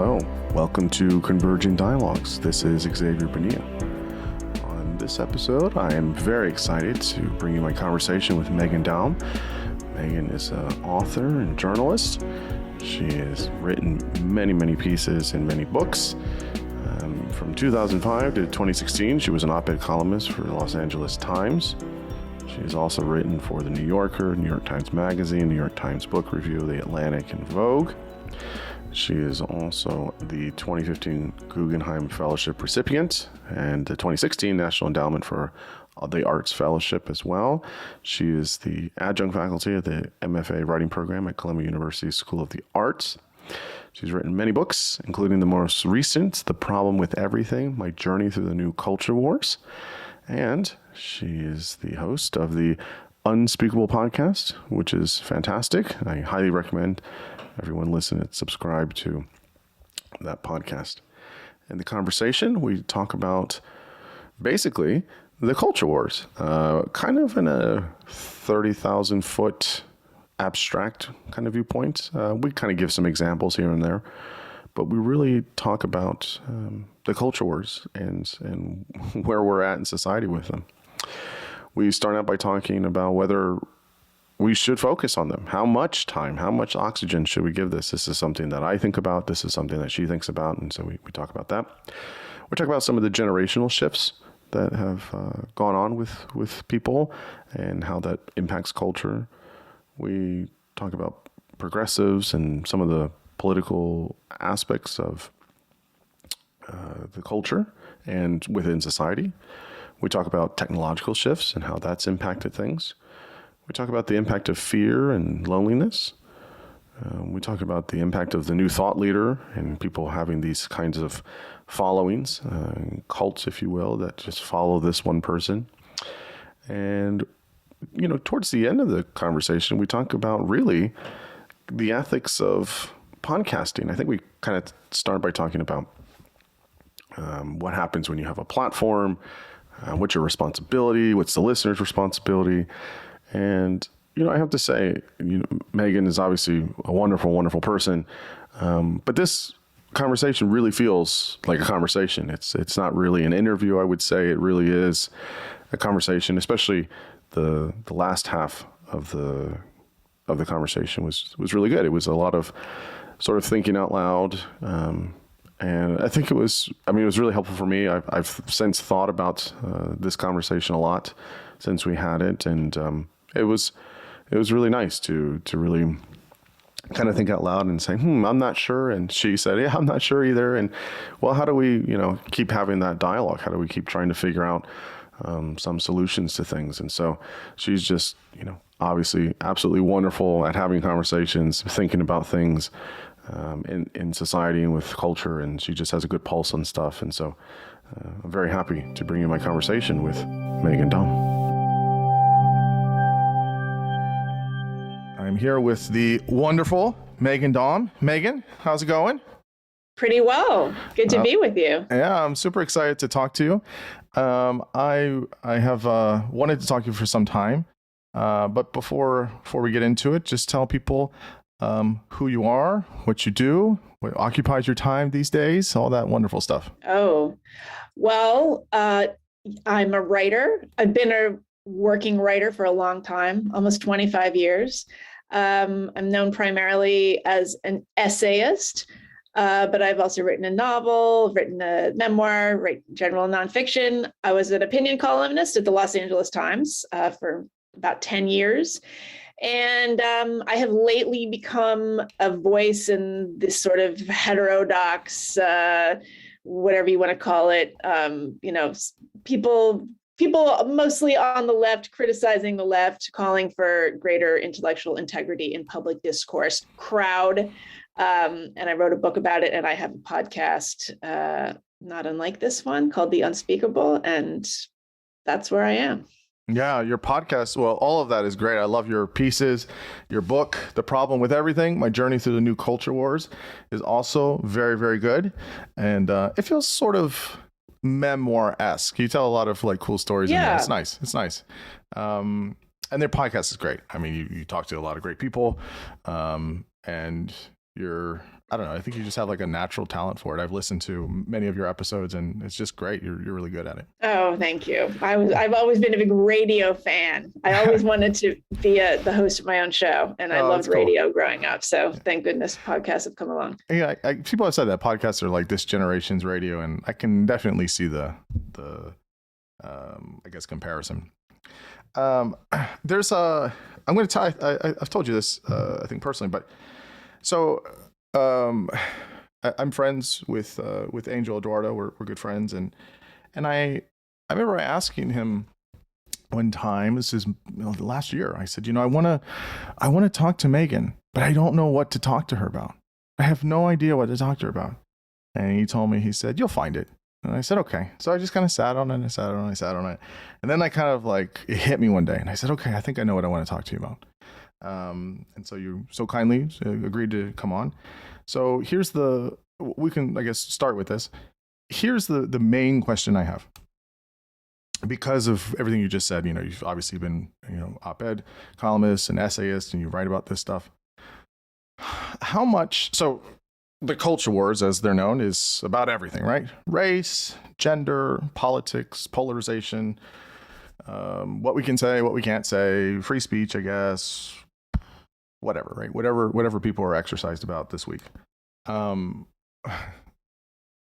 Hello, welcome to Converging Dialogues. This is Xavier Bonilla. On this episode, I am very excited to bring you my conversation with Meghan Daum. Meghan is an author and journalist. She has written many pieces and many books. From 2005 to 2016, she was an op-ed columnist for the Los Angeles Times. She has also written for The New Yorker, New York Times Magazine, New York Times Book Review, The Atlantic, and Vogue. She is also the 2015 Guggenheim Fellowship recipient and the 2016 National Endowment for the Arts Fellowship as well. She is the adjunct faculty of the MFA writing program at Columbia University School of the Arts. She's written many books, including the most recent, The Problem with Everything, My Journey Through the New Culture Wars. And she is the host of the Unspeakable podcast, which is fantastic. I highly recommend everyone listen and subscribe to that podcast. In the conversation, we talk about basically the culture wars, kind of in a 30,000 foot abstract kind of viewpoint. We kind of give some examples here and there, but we really talk about the culture wars and where we're at in society with them. We start out by talking about whether we should focus on them. How much time, how much oxygen should we give this? This is something that I think about. This is something that she thinks about. And so we talk about that. We talk about some of the generational shifts that have gone on with people and how that impacts culture. We talk about progressives and some of the political aspects of the culture and within society. We talk about technological shifts and how that's impacted things. We talk about the impact of fear and loneliness. We talk about the impact of the new thought leader and people having these kinds of followings, cults, if you will, that just follow this one person. And, you know, towards the end of the conversation, we talk about really the ethics of podcasting. I think we kind of start by talking about what happens when you have a platform, what's your responsibility, what's the listener's responsibility. And, you know, I have to say, Meghan is obviously a wonderful person. But this conversation really feels like a conversation. It's not really an interview, I would say. It really is a conversation, especially the last half of the conversation was really good. It was a lot of sort of thinking out loud. And I think it was really helpful for me. I've since thought about this conversation a lot since we had it. And it was really nice to really kind of think out loud and say, I'm not sure. And she said, yeah, I'm not sure either. And well, how do we, keep having that dialogue? How do we keep trying to figure out some solutions to things? And so she's just, obviously absolutely wonderful at having conversations, thinking about things in society and with culture. And she just has a good pulse on stuff. And so I'm very happy to bring you my conversation with Meghan Daum. I'm here with the wonderful Meghan Daum. Meghan, how's it going? Pretty well. Good to be with you. Yeah, I'm super excited to talk to you. I have wanted to talk to you for some time, but before we get into it, just tell people who you are, what you do, what occupies your time these days, all that wonderful stuff. Oh, well, I'm a writer. I've been a working writer for a long time, almost 25 years. I'm known primarily as an essayist, but I've also written a novel, written a memoir, write general nonfiction. I was an opinion columnist at the Los Angeles Times for about 10 years. And I have lately become a voice in this sort of heterodox, whatever you want to call it, people mostly on the left, criticizing the left, calling for greater intellectual integrity in public discourse crowd. And I wrote a book about it, and I have a podcast, not unlike this one, called The Unspeakable. And that's where I am. Yeah, your podcast, well, all of that is great. I love your pieces. Your book, The Problem with Everything, My Journey Through the New Culture Wars, is also very, very good. And it feels sort of memoir-esque. You tell a lot of like cool stories in there. It's nice. And their podcast is great. I mean, you talk to a lot of great people. And I don't know. I think you just have like a natural talent for it. I've listened to many of your episodes, and it's just great. You're really good at it. Oh, thank you. I've always been a big radio fan. I always wanted to be the host of my own show, and I loved radio growing up. So thank goodness podcasts have come along. Yeah, people have said that podcasts are like this generation's radio, and I can definitely see the I guess comparison. There's I'm going to tie. I've told you this, I think personally, but so I'm friends with Angel Eduardo. We're good friends, and I remember asking him one time. This is last year. I said, I want to talk to Meghan, but I don't know what to talk to her about. I have no idea what to talk to her about. And he told me, he said, you'll find it. And I said, okay. So I just kind of sat on it, and I sat on it. And then I kind of like, it hit me one day, and I said, okay, I think I know what I want to talk to you about. And so you so kindly agreed to come on. So we can, I guess, start with this. Here's the main question I have. Because of everything you just said, you've obviously been, op-ed columnist and essayist, and you write about this stuff. How much, so the culture wars, as they're known, is about everything, right? Race, gender, politics, polarization, what we can say, what we can't say, free speech, I guess, whatever, right? Whatever people are exercised about this week.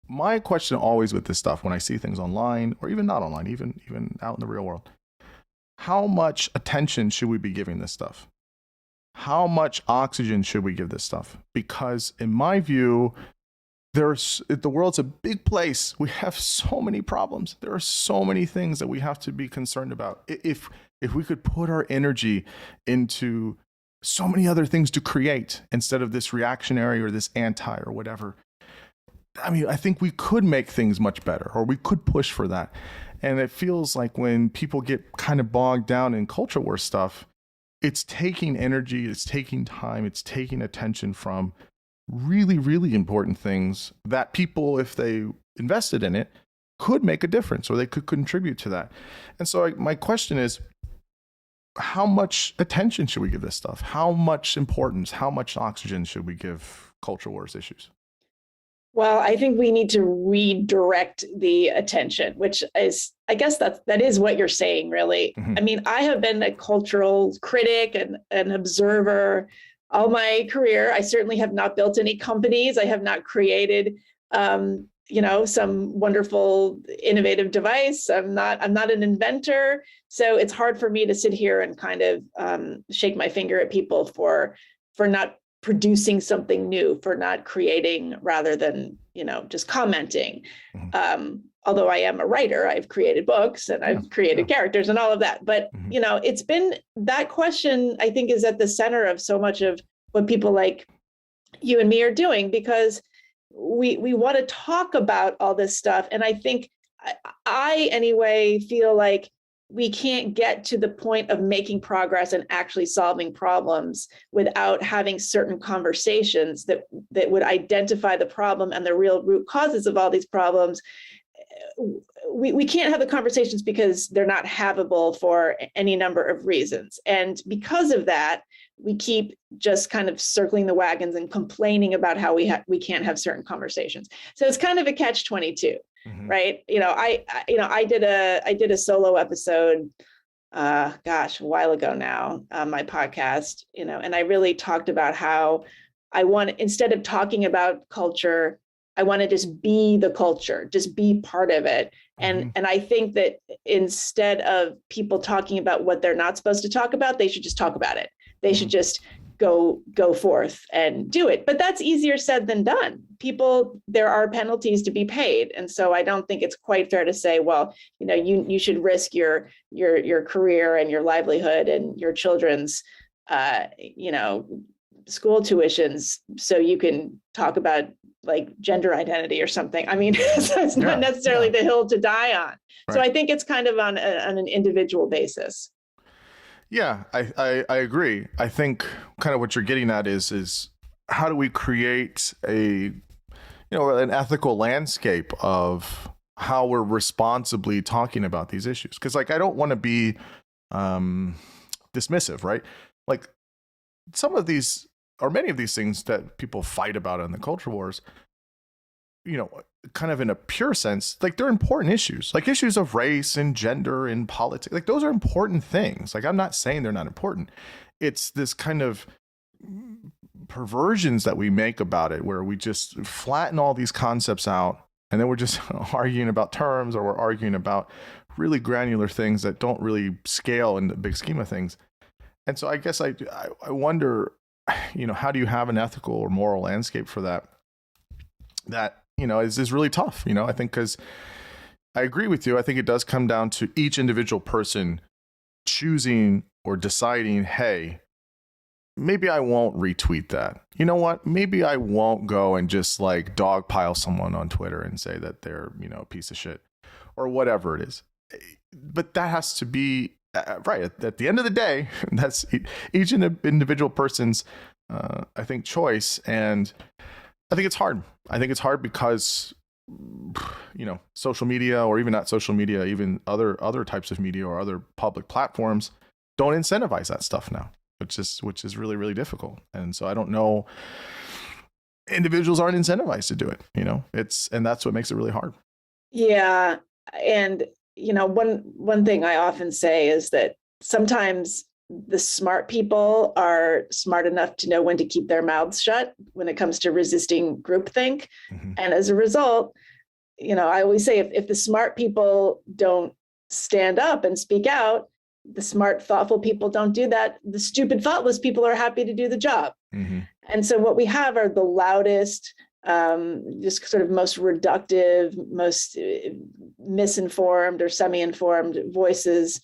My question always with this stuff, when I see things online, or even not online, even out in the real world, how much attention should we be giving this stuff? How much oxygen should we give this stuff? Because in my view, the world's a big place. We have so many problems. There are so many things that we have to be concerned about. If we could put our energy into so many other things to create instead of this reactionary or this anti or whatever, I mean, I think we could make things much better, or we could push for that. And it feels like when people get kind of bogged down in culture war stuff, it's taking energy, it's taking time, it's taking attention from really, really important things that people, if they invested in it, could make a difference, or they could contribute to that. And so my question is, how much attention should we give this stuff? How much importance, how much oxygen should we give culture wars issues? Well, I think we need to redirect the attention, which is, I guess that is what you're saying, really. Mm-hmm. I mean, I have been a cultural critic and an observer all my career. I certainly have not built any companies. I have not created, some wonderful innovative device. I'm not an inventor. So it's hard for me to sit here and kind of shake my finger at people for not producing something new, for not creating rather than, just commenting. Mm-hmm. Although I am a writer, I've created books and I've created characters and all of that. But, mm-hmm. It's been, that question, I think, is at the center of so much of what people like you and me are doing, because we want to talk about all this stuff. And I think I anyway feel like we can't get to the point of making progress and actually solving problems without having certain conversations that would identify the problem and the real root causes of all these problems. We can't have the conversations because they're not havable for any number of reasons. And because of that, we keep just kind of circling the wagons and complaining about how we can't have certain conversations. So it's kind of a catch-22. Mm-hmm. Right. I did a solo episode, a while ago now, on my podcast, and I really talked about how instead of talking about culture, I want to just be the culture, just be part of it. Mm-hmm. And I think that instead of people talking about what they're not supposed to talk about, they should just talk about it. They should just go forth and do it. But that's easier said than done. There are penalties to be paid. And so I don't think it's quite fair to say, well, you should risk your career and your livelihood and your children's, school tuitions so you can talk about like gender identity or something. I mean, so it's not necessarily the hill to die on. Right. So I think it's kind of on an individual basis. Yeah, I agree. I think kind of what you're getting at is how do we create an ethical landscape of how we're responsibly talking about these issues? Because I don't want to be dismissive, right? Like some of these or many of these things that people fight about in the culture wars, kind of in a pure sense, like they're important issues, like issues of race and gender and politics. Like those are important things. Like I'm not saying they're not important. It's this kind of perversions that we make about it, where we just flatten all these concepts out, and then we're just arguing about terms, or we're arguing about really granular things that don't really scale in the big scheme of things. And so I guess I wonder, how do you have an ethical or moral landscape for that? That is really tough. I think, because I agree with you. I think it does come down to each individual person choosing or deciding, hey, maybe I won't retweet that. You know what? Maybe I won't go and just like dogpile someone on Twitter and say that they're, a piece of shit or whatever it is. But that has to be right. At the end of the day, that's each individual person's, I think, choice. And I think it's hard. I think it's hard because, social media, or even not social media, even other types of media or other public platforms don't incentivize that stuff now, which is really, really difficult. And so I don't know, individuals aren't incentivized to do it, and that's what makes it really hard. Yeah. And, one thing I often say is that sometimes the smart people are smart enough to know when to keep their mouths shut when it comes to resisting groupthink. Mm-hmm. And as a result, I always say if the smart people don't stand up and speak out, the smart, thoughtful people don't do that, the stupid, thoughtless people are happy to do the job. Mm-hmm. And so what we have are the loudest, just sort of most reductive, most misinformed or semi-informed voices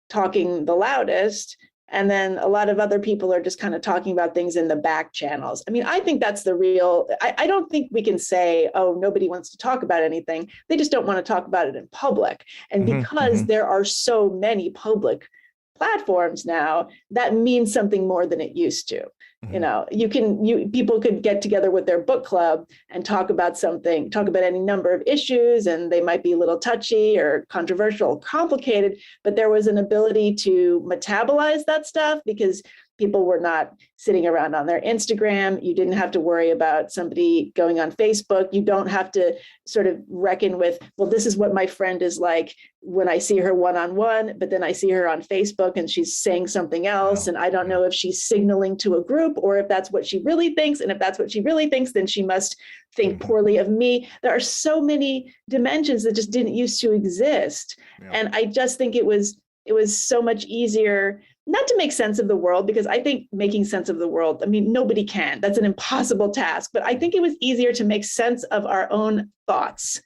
talking the loudest. And then a lot of other people are just kind of talking about things in the back channels. I mean, I think that's the real, I don't think we can say, oh, nobody wants to talk about anything. They just don't want to talk about it in public. And because there are so many public platforms now, that means something more than it used to. People could get together with their book club and talk about any number of issues, and they might be a little touchy or controversial, complicated, but there was an ability to metabolize that stuff because people were not sitting around on their Instagram. You didn't have to worry about somebody going on Facebook. You don't have to sort of reckon with, well, this is what my friend is like when I see her one-on-one, but then I see her on Facebook and she's saying something else. And I don't know if she's signaling to a group or if that's what she really thinks. And if that's what she really thinks, then she must think poorly of me. There are so many dimensions that just didn't used to exist. Yeah. And I just think it was so much easier not to make sense of the world, because I think making sense of the world, I mean, nobody can. That's an impossible task. But I think it was easier to make sense of our own thoughts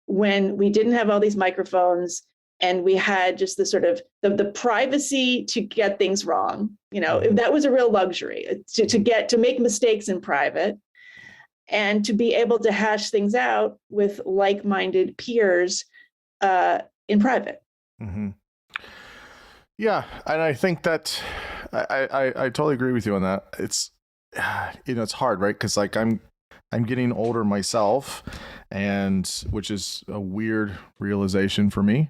when we didn't have all these microphones and we had just the sort of the privacy to get things wrong. That was a real luxury to make mistakes in private and to be able to hash things out with like-minded peers in private. Mm-hmm. Yeah, and I think that I totally agree with you on that. It's it's hard, right? Because like I'm getting older myself, and which is a weird realization for me,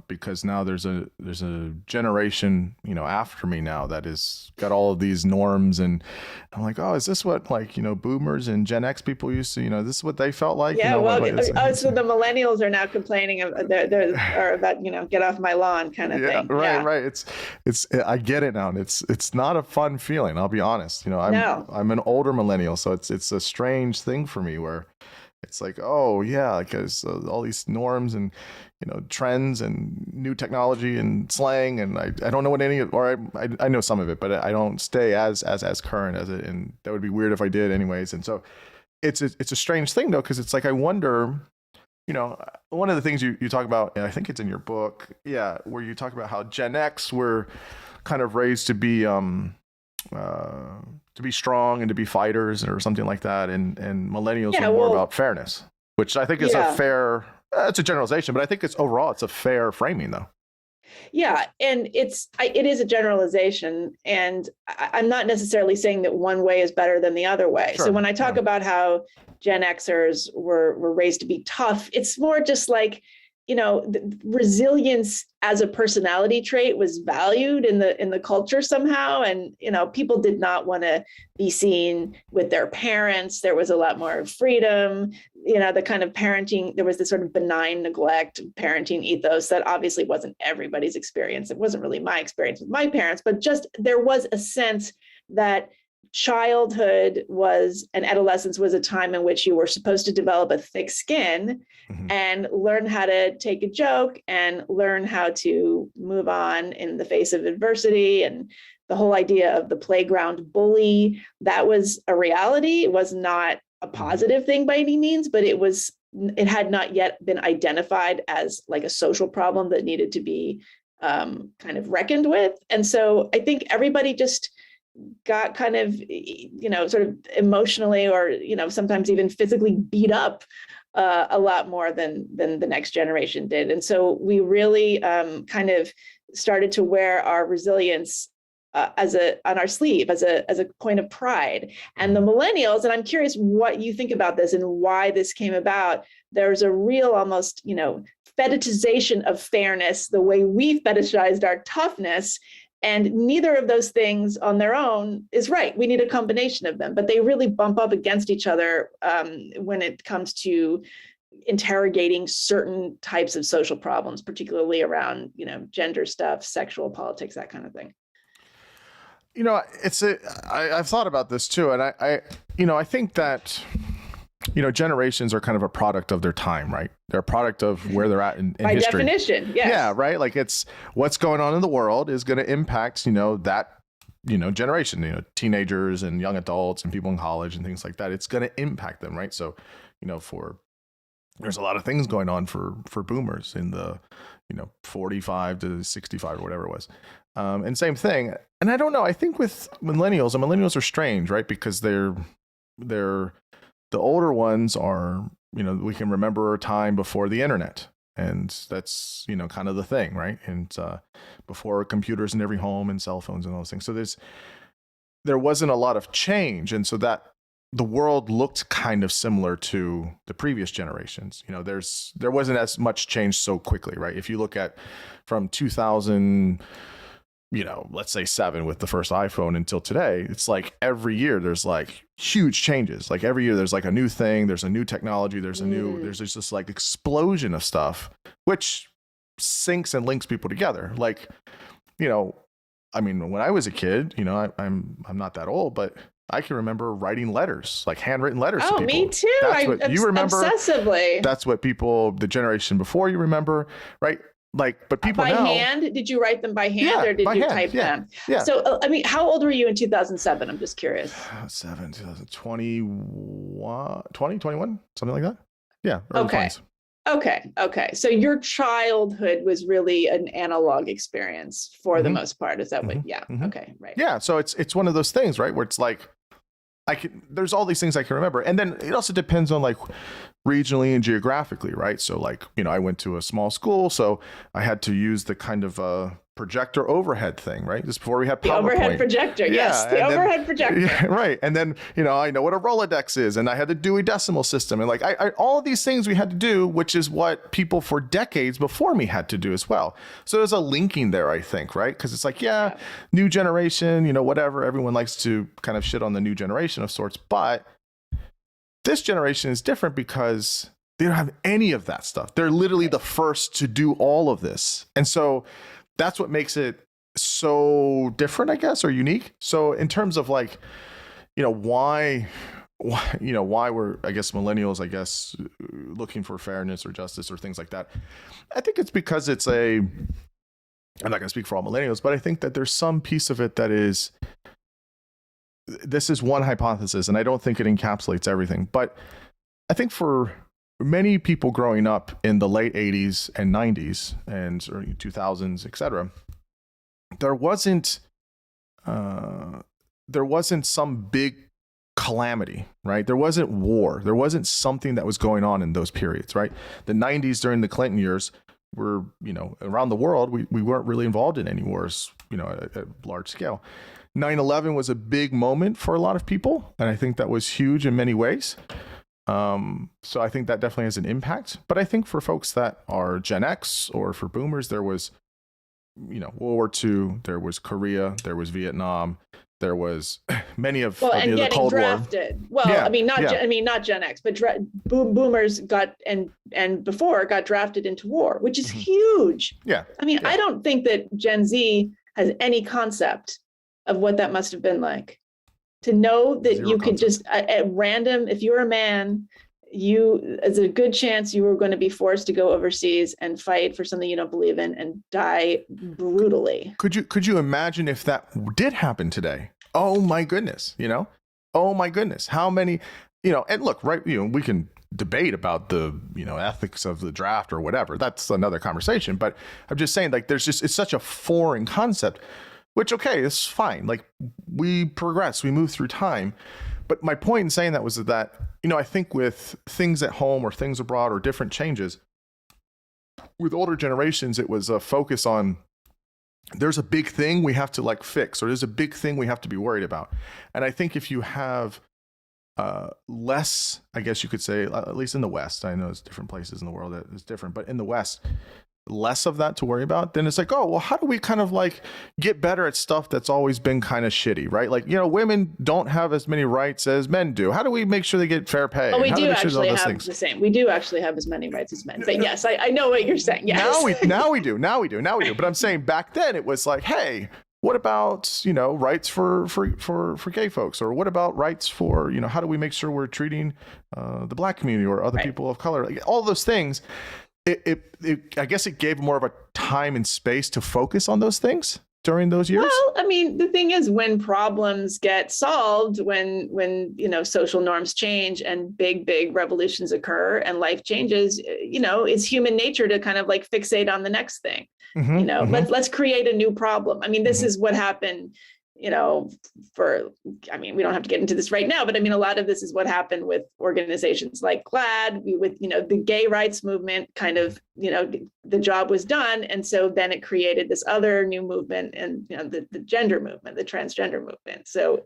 because now there's a generation after me now that is got all of these norms, and I'm like, oh, is this what boomers and Gen X people used to this is what they felt like? Yeah, so the millennials are now complaining they're about get off my lawn kind of thing. Right. It's I get it now, and it's not a fun feeling. I'll be honest. I'm an older millennial, so it's a strange thing for me where it's like, oh yeah, because all these norms and trends and new technology and slang, and I don't know what any of, or I know some of it, but I don't stay as current as it, and that would be weird if I did anyways. And so it's a strange thing though, because it's like I wonder, one of the things you talk about, and I think it's in your book, where you talk about how Gen X were kind of raised to be strong and to be fighters or something like that, and millennials were more about fairness, which I think is a fair. It's a generalization, but I think it's a fair framing, though. Yeah, and it is a generalization, and I'm not necessarily saying that one way is better than the other way. Sure. So when I talk about how Gen Xers were raised to be tough, it's more just like resilience as a personality trait was valued in the culture somehow, and people did not want to be seen with their parents. There was a lot more freedom, the kind of parenting. There was this sort of benign neglect parenting ethos that obviously wasn't everybody's experience. It wasn't really my experience with my parents, but just there was a sense that childhood and adolescence was a time in which you were supposed to develop a thick skin and learn how to take a joke and learn how to move on in the face of adversity. And the whole idea of the playground bully, that was a reality. It was not a positive thing by any means, but it had not yet been identified as like a social problem that needed to be kind of reckoned with. And so I think everybody just got kind of, sort of emotionally or, sometimes even physically beat up a lot more than the next generation did. And so we really kind of started to wear our resilience on our sleeve as a point of pride. And the millennials, and I'm curious what you think about this and why this came about. There's a real almost, fetishization of fairness, the way we've fetishized our toughness. And neither of those things on their own is right. We need a combination of them, but they really bump up against each other when it comes to interrogating certain types of social problems, particularly around, gender stuff, sexual politics, that kind of thing. I've thought about this too. And I think that, generations are kind of a product of their time, right? They're a product of where they're at in by history. By definition, yes. Yeah, right? Like it's what's going on in the world is going to impact, that, generation, teenagers and young adults and people in college and things like that. It's going to impact them, right? So, there's a lot of things going on for boomers in the, 45 to 65 or whatever it was. And same thing. And I don't know, I think with millennials, and millennials are strange, right? Because they're the older ones are, we can remember a time before the internet, and that's, kind of the thing, right? And before computers in every home and cell phones and all those things. So there wasn't a lot of change. And so that the world looked kind of similar to the previous generations. There wasn't as much change so quickly, right? If you look at from 2000, let's say 7 with the first iPhone until today, it's like every year there's like huge changes. Like every year there's like a new thing, there's a new technology, there's just this like explosion of stuff, which syncs and links people together. Like, when I was a kid, I'm not that old, but I can remember writing letters, like handwritten letters to people. Me too. That's what you remember. Obsessively. That's what people, the generation before you remember, right? Like, but people by now, hand, did you write them by hand or did you type them? Yeah. So, how old were you in 2007? I'm just curious. 2021, something like that. Yeah. Early Okay. 20s. Okay. So your childhood was really an analog experience for the most part. Is that what? Yeah. Okay. Right. Yeah. So it's one of those things, right? Where it's like, there's all these things I can remember. And then it also depends on like regionally and geographically, right? So like, I went to a small school, so I had to use the kind of projector overhead thing, right? Just before we had PowerPoint. The overhead projector, yes, the overhead projector. Yeah, right. And then, I know what a Rolodex is, and I had the Dewey Decimal System. And like, I all of these things we had to do, which is what people for decades before me had to do as well. So there's a linking there, I think, right? Because it's like, new generation, whatever. Everyone likes to kind of shit on the new generation of sorts. But this generation is different because they don't have any of that stuff. They're literally the first to do all of this. And so that's what makes it so different, I guess, or unique. So in terms of like, why we're, I guess, millennials, looking for fairness or justice or things like that. I think it's because I'm not going to speak for all millennials, but I think that there's some piece of it that is, this is one hypothesis, and I don't think it encapsulates everything, but I think for many people growing up in the late 80s and 90s and early 2000s, etc., there wasn't some big calamity, right? There wasn't war. There wasn't something that was going on in those periods, right? The 90s during the Clinton years were, around the world, we weren't really involved in any wars, at large scale. 9/11 was a big moment for a lot of people, and I think that was huge in many ways. So I think that definitely has an impact. But I think for folks that are Gen X or for boomers, there was, World War II, there was Korea, there was Vietnam, there was many of and the getting Cold drafted. War. Well, Yeah, I mean, yeah. not Gen X, but boomers got and before got drafted into war, which is huge. Yeah. I mean, Yeah. I don't think that Gen Z has any concept of what that must have been like to know that Zero you could concept. just at random, if you're a man, there's a good chance you were going to be forced to go overseas and fight for something you don't believe in and die brutally. Could you imagine if that did happen today? Oh my goodness, Oh my goodness. How many, and look, right, we can debate about the, ethics of the draft or whatever. That's another conversation, but I'm just saying, like, it's such a foreign concept, which, okay, it's fine. Like, we progress, we move through time. But my point in saying that was that, I think with things at home or things abroad or different changes, with older generations, it was a focus on there's a big thing we have to like fix, or there's a big thing we have to be worried about. And I think if you have less, I guess you could say, at least in the West, I know there's different places in the world that is different, but in the West, less of that to worry about, then it's like, oh, well, how do we kind of like get better at stuff that's always been kind of shitty, right? Like, women don't have as many rights as men do. How do we make sure they get fair pay? Oh, we How do make sure actually all those have things? the same. We do actually have as many rights as men. But yes, I know what you're saying. Yes. Now we do. But I'm saying back then it was like, hey, what about, rights for gay folks? Or what about rights for, how do we make sure we're treating the Black community or other people of color? Like, all those things. I guess it gave more of a time and space to focus on those things during those years. Well, I mean, the thing is, when problems get solved, when social norms change and big revolutions occur and life changes, it's human nature to kind of like fixate on the next thing. Let's create a new problem. I mean, this is what happened. We don't have to get into this right now, but I mean, a lot of this is what happened with organizations like GLAAD, with, the gay rights movement kind of, the job was done. And so then it created this other new movement and, the gender movement, the transgender movement. So,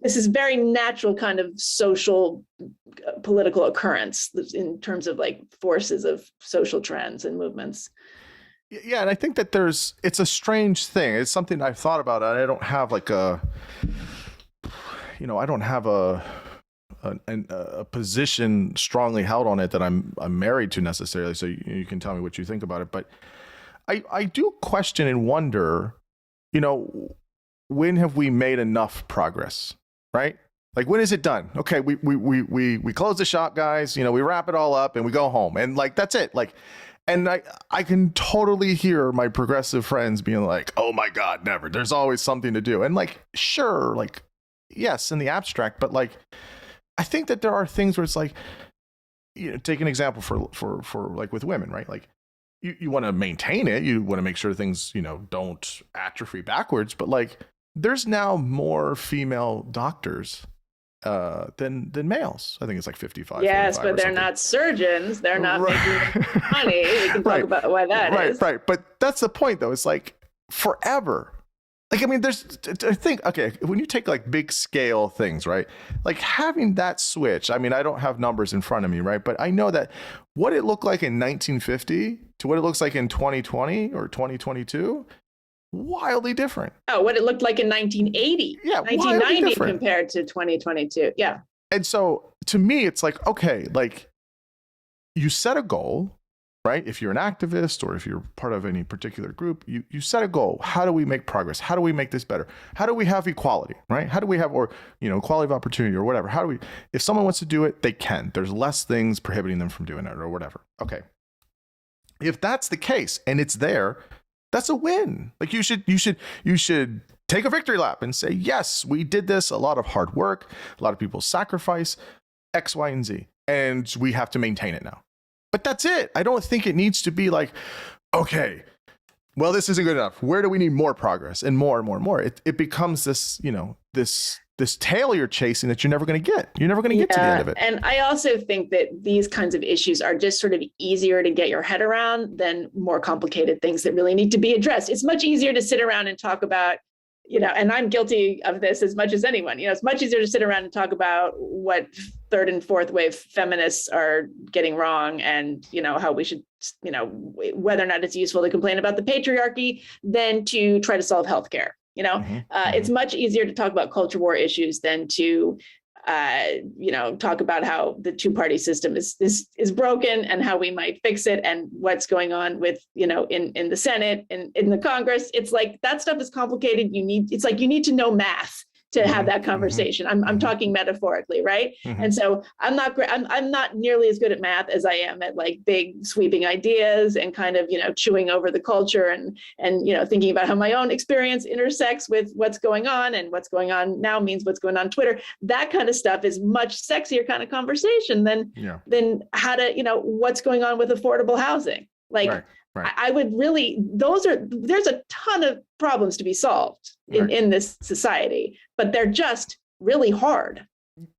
This is very natural kind of social political occurrence in terms of like forces of social trends and movements. Yeah, and I think that it's a strange thing. It's something I've thought about. I don't have like I don't have a position strongly held on it that I'm married to necessarily. So you can tell me what you think about it. But I do question and wonder, when have we made enough progress, right? Like, when is it done? Okay, we close the shop, guys. We wrap it all up and we go home, and like that's it. Like. And I can totally hear my progressive friends being like, oh my God, never. There's always something to do. And like, sure, like, yes, in the abstract, but like, I think that there are things where it's like, take an example for like with women, right? Like, you want to maintain it. You want to make sure things, don't atrophy backwards. But like, there's now more female doctors than males. I think it's like 55. Yes, but they're not surgeons. They're not making money. We can talk about why that is. Right. But that's the point, though. It's like forever. Like, I mean, I think, okay, when you take like big scale things, right? Like having that switch, I mean, I don't have numbers in front of me, right? But I know that what it looked like in 1950 to what it looks like in 2020 or 2022, wildly different. Oh, what it looked like in 1980, 1990 compared to 2022. Yeah. And so to me, it's like, okay, like you set a goal, right? If you're an activist or if you're part of any particular group, you set a goal. How do we make progress? How do we make this better? How do we have equality, right? How do we have, equality of opportunity or whatever? If someone wants to do it, they can. There's less things prohibiting them from doing it or whatever. Okay. If that's the case and it's there, that's a win. Like you should take a victory lap and say, yes, we did this. A lot of hard work, a lot of people sacrifice X, Y, and Z, and we have to maintain it now. But that's it. I don't think it needs to be like, okay, well, this isn't good enough. Where do we need more progress and more and more and more? It becomes this, this tail you're chasing that you're never going to get. You're never going to get to the end of it. And I also think that these kinds of issues are just sort of easier to get your head around than more complicated things that really need to be addressed. It's much easier to sit around and talk about, and I'm guilty of this as much as anyone. It's much easier to sit around and talk about what third and fourth wave feminists are getting wrong and, how we should, whether or not it's useful to complain about the patriarchy than to try to solve healthcare. It's much easier to talk about culture war issues than to talk about how the two-party system is broken and how we might fix it and what's going on with, in the Senate and in the Congress. It's like that stuff is complicated. You need to know math to have that conversation. I'm talking metaphorically, right? And so I'm not nearly as good at math as I am at like big sweeping ideas and kind of, chewing over the culture and thinking about how my own experience intersects with what's going on, and what's going on now means what's going on Twitter. That kind of stuff is much sexier kind of conversation than how to, what's going on with affordable housing. Like, right. I would really, there's a ton of problems to be solved in this society, but they're just really hard.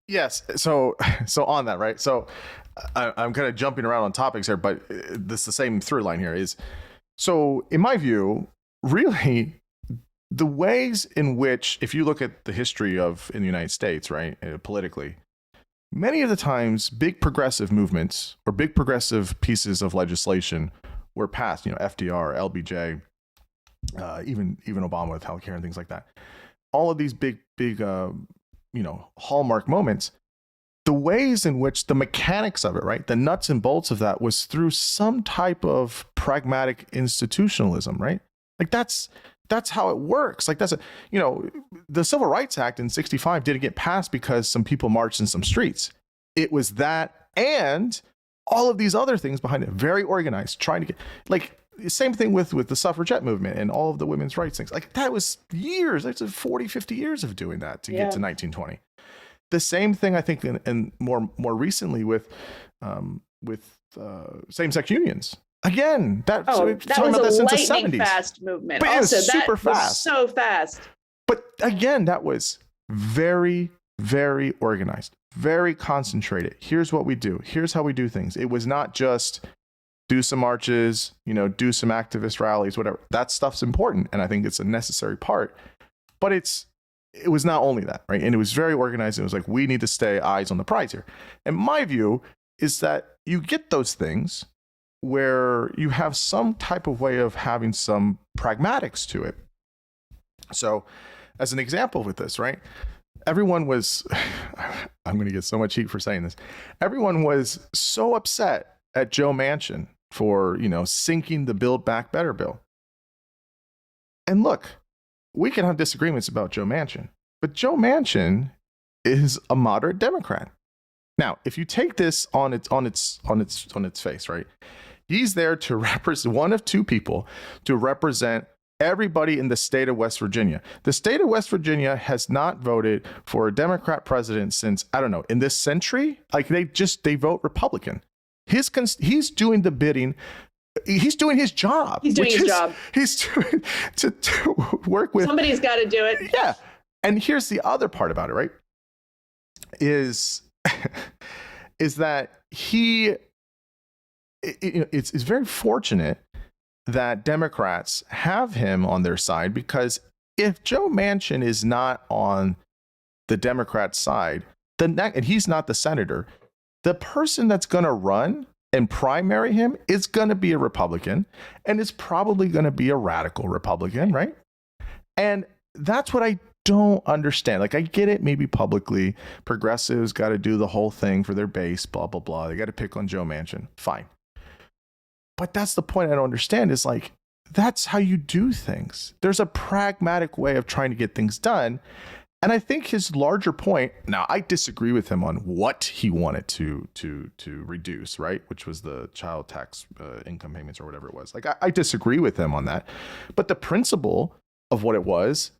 Yes. So on that, right? So I'm kind of jumping around on topics here, but this the same through line here is, so in my view, really the ways in which, if you look at the history of in the United States, right, politically, many of the times big progressive movements or big progressive pieces of legislation were passed, FDR, LBJ, even Obama with healthcare and things like that. All of these big, hallmark moments, the ways in which the mechanics of it, right, the nuts and bolts of that was through some type of pragmatic institutionalism, right? Like that's how it works. Like the Civil Rights Act in 1965 didn't get passed because some people marched in some streets. It was that and all of these other things behind it, very organized, trying to get, like, same thing with the suffragette movement and all of the women's rights things. Like that was years, that's 40, 50 years of doing that to get to 1920. The same thing, I think, and more recently with same-sex unions. Again, that was a lightning fast movement. But also, it was super fast. So fast. But again, that was very, very organized, very concentrated. Here's what we do. Here's how we do things. It was not just do some marches, do some activist rallies, whatever. That stuff's important, and I think it's a necessary part. But it was not only that, right? And it was very organized. It was like, we need to stay eyes on the prize here. And my view is that you get those things where you have some type of way of having some pragmatics to it. So as an example with this, right? Everyone was, I'm going to get so much heat for saying this. Everyone was so upset at Joe Manchin for, sinking the Build Back Better bill. And look, we can have disagreements about Joe Manchin, but Joe Manchin is a moderate Democrat. Now, if you take this on its face, right? He's there to represent one of two people to represent everybody in the state of West Virginia. The state of West Virginia has not voted for a Democrat president since, I don't know, in this century. Like they vote Republican. He's doing the bidding. He's doing his job. He's doing his job. He's doing to work with. Somebody's got to do it. Yeah. And here's the other part about it, right? Is that it's very fortunate that Democrats have him on their side, because if Joe Manchin is not on the Democrat side, and he's not the senator, the person that's going to run and primary him is going to be a Republican, and it's probably going to be a radical Republican, right? And that's what I don't understand. Like, I get it, maybe publicly, progressives got to do the whole thing for their base, blah, blah, blah. They got to pick on Joe Manchin. Fine. But that's the point I don't understand, is like, that's how you do things. There's a pragmatic way of trying to get things done. And I think his larger point, now I disagree with him on what he wanted to reduce, right? Which was the child tax income payments or whatever it was. Like, I disagree with him on that. But the principle of what it was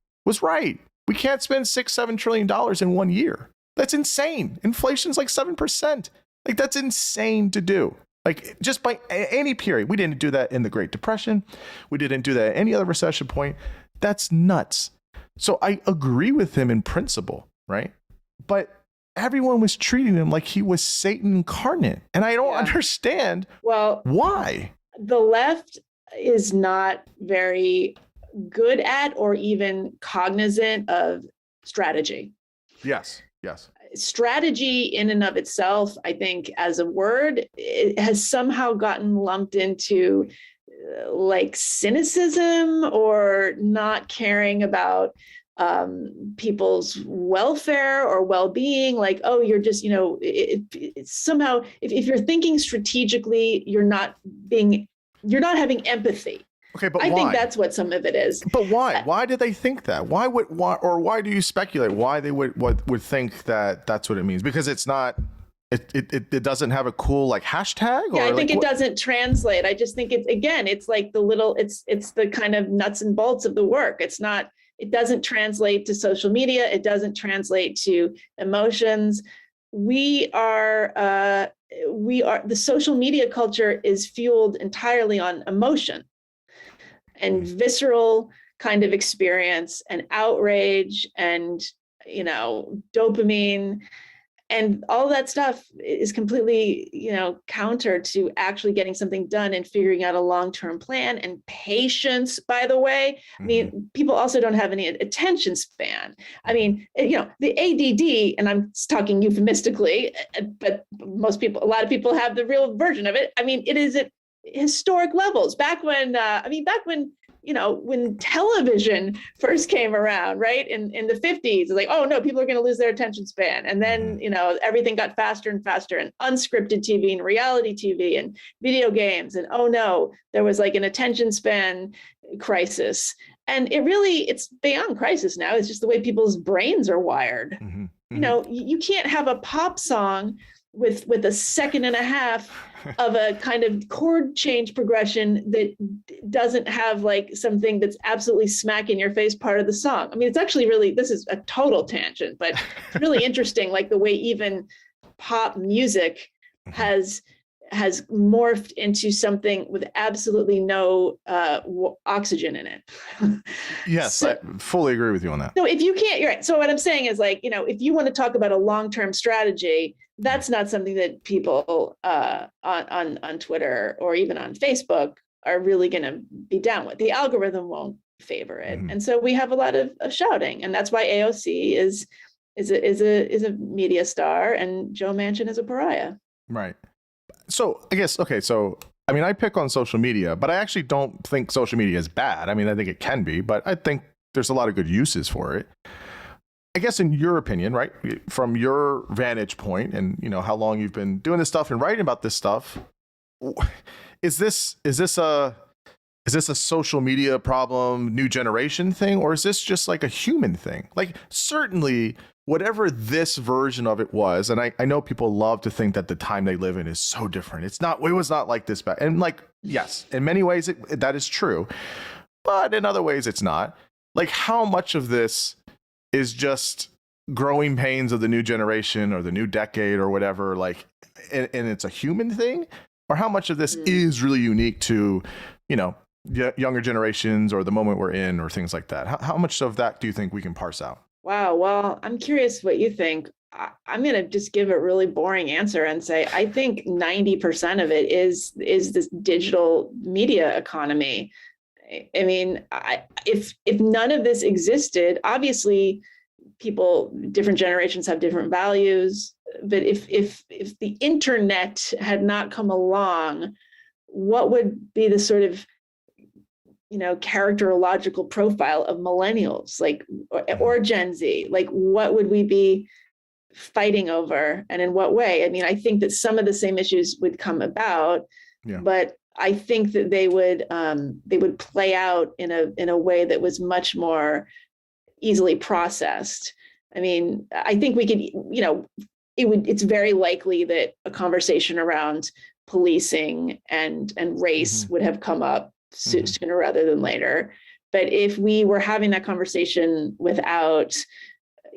right. We can't spend $6-7 trillion in 1 year. That's insane. Inflation's like 7%. Like, that's insane to do. Like, just by any period. We didn't do that in the Great Depression. We didn't do that at any other recession point. That's nuts. So I agree with him in principle, right? But everyone was treating him like he was Satan incarnate. And I don't understand why. The left is not very good at or even cognizant of strategy. Yes. Strategy in and of itself, I think, as a word, it has somehow gotten lumped into like cynicism or not caring about people's welfare or well-being. Like, oh, you're just, it's somehow, if you're thinking strategically, you're not having empathy. Okay, but I why? think that's what some of it is. But why? Why do they think that? Why do you speculate why they would think that that's what it means? Because it's not. It doesn't have a cool like hashtag. Yeah, or I think it doesn't translate. I just think it's like it's the kind of nuts and bolts of the work. It doesn't translate to social media. It doesn't translate to emotions. The social media culture is fueled entirely on emotion and visceral kind of experience and outrage and, dopamine. And all that stuff is completely, counter to actually getting something done and figuring out a long-term plan and patience, by the way. I mean, people also don't have any attention span. I mean, the ADD, and I'm talking euphemistically, but a lot of people have the real version of it. I mean, it is at historic levels. Back when when television first came around, right, in the 50s, it's like, oh no, people are going to lose their attention span. And then, everything got faster and faster, and unscripted TV and reality TV and video games. And oh no, there was like an attention span crisis. And it's beyond crisis now. It's just the way people's brains are wired. You can't have a pop song with a second and a half of a kind of chord change progression that doesn't have like something that's absolutely smack in your face part of the song. I mean, it's actually this is a total tangent, but it's really interesting, like the way even pop music has morphed into something with absolutely no oxygen in it. Yes, I fully agree with you on that. So if you can't, you're right. So what I'm saying is, like, if you want to talk about a long-term strategy, that's not something that people on Twitter or even on Facebook are really going to be down with. The algorithm won't favor it, and so we have a lot of shouting, and that's why AOC is a media star, and Joe Manchin is a pariah. Right. So I guess, okay, so I mean, I pick on social media, but I actually don't think social media is bad. I mean, I think it can be, but I think there's a lot of good uses for it. I guess in your opinion, right, from your vantage point and, how long you've been doing this stuff and writing about this stuff, is this a social media problem, new generation thing, or is this just like a human thing? Like, certainly whatever this version of it was, and I know people love to think that the time they live in is so different. It was not like this back. And like, yes, in many ways that is true, but in other ways it's not. Like, how much of this is just growing pains of the new generation or the new decade or whatever, like, and it's a human thing? Or how much of this is really unique to, younger generations or the moment we're in or things like that? How much of that do you think we can parse out? Wow. Well, I'm curious what you think. I'm going to just give a really boring answer and say, I think 90% of it is this digital media economy. I mean, if none of this existed, obviously different generations have different values. But if the internet had not come along, what would be the sort of characterological profile of millennials, like, or Gen Z? Like, what would we be fighting over, and in what way? I mean, I think that some of the same issues would come about, but I think that they would play out in a way that was much more easily processed. I mean, I think we could, it's very likely that a conversation around policing and race would have come up sooner rather than later. But if we were having that conversation without,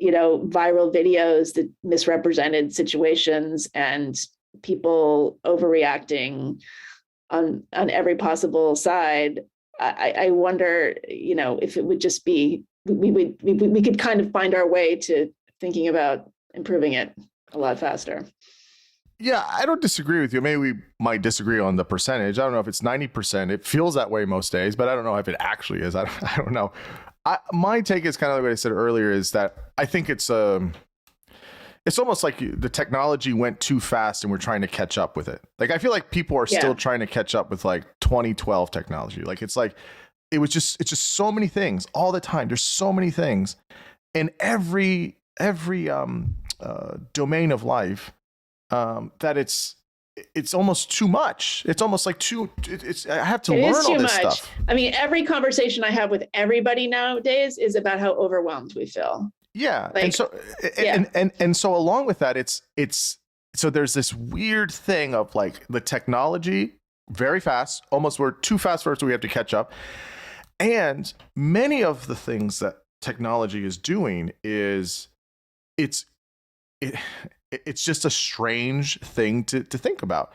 viral videos that misrepresented situations and people overreacting on every possible side, I wonder, if it would just be, we could kind of find our way to thinking about improving it a lot faster. Yeah, I don't disagree with you. Maybe we might disagree on the percentage. I don't know if it's 90%. It feels that way most days, but I don't know if it actually is. I don't know. My take is kind of like what I said earlier, is that I think it's almost like the technology went too fast and we're trying to catch up with it. Like, I feel like people are still trying to catch up with like 2012 technology. Like, it's just so many things all the time. There's so many things in every domain of life that it's almost too much. It's almost like I have to learn all this stuff. I mean, every conversation I have with everybody nowadays is about how overwhelmed we feel. Yeah. Like, and so along with that, so there's this weird thing of like the technology very fast, almost we're too fast for us, so we have to catch up. And many of the things that technology is doing is it's just a strange thing to think about.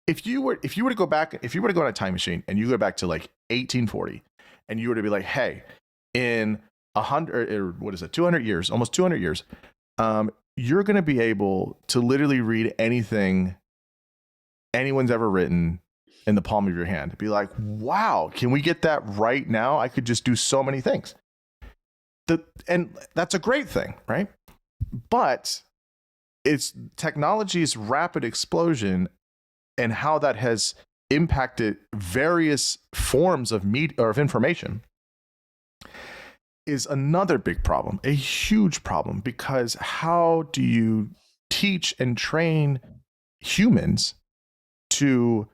If you were to go on a time machine and you go back to like 1840 and you were to be like, hey, in 200 years, almost 200 years, you're going to be able to literally read anything anyone's ever written in the palm of your hand. Be like, wow, can we get that right now? I could just do so many things. And that's a great thing, right? But it's technology's rapid explosion and how that has impacted various forms of media or of information is another big problem, a huge problem, because how do you teach and train humans to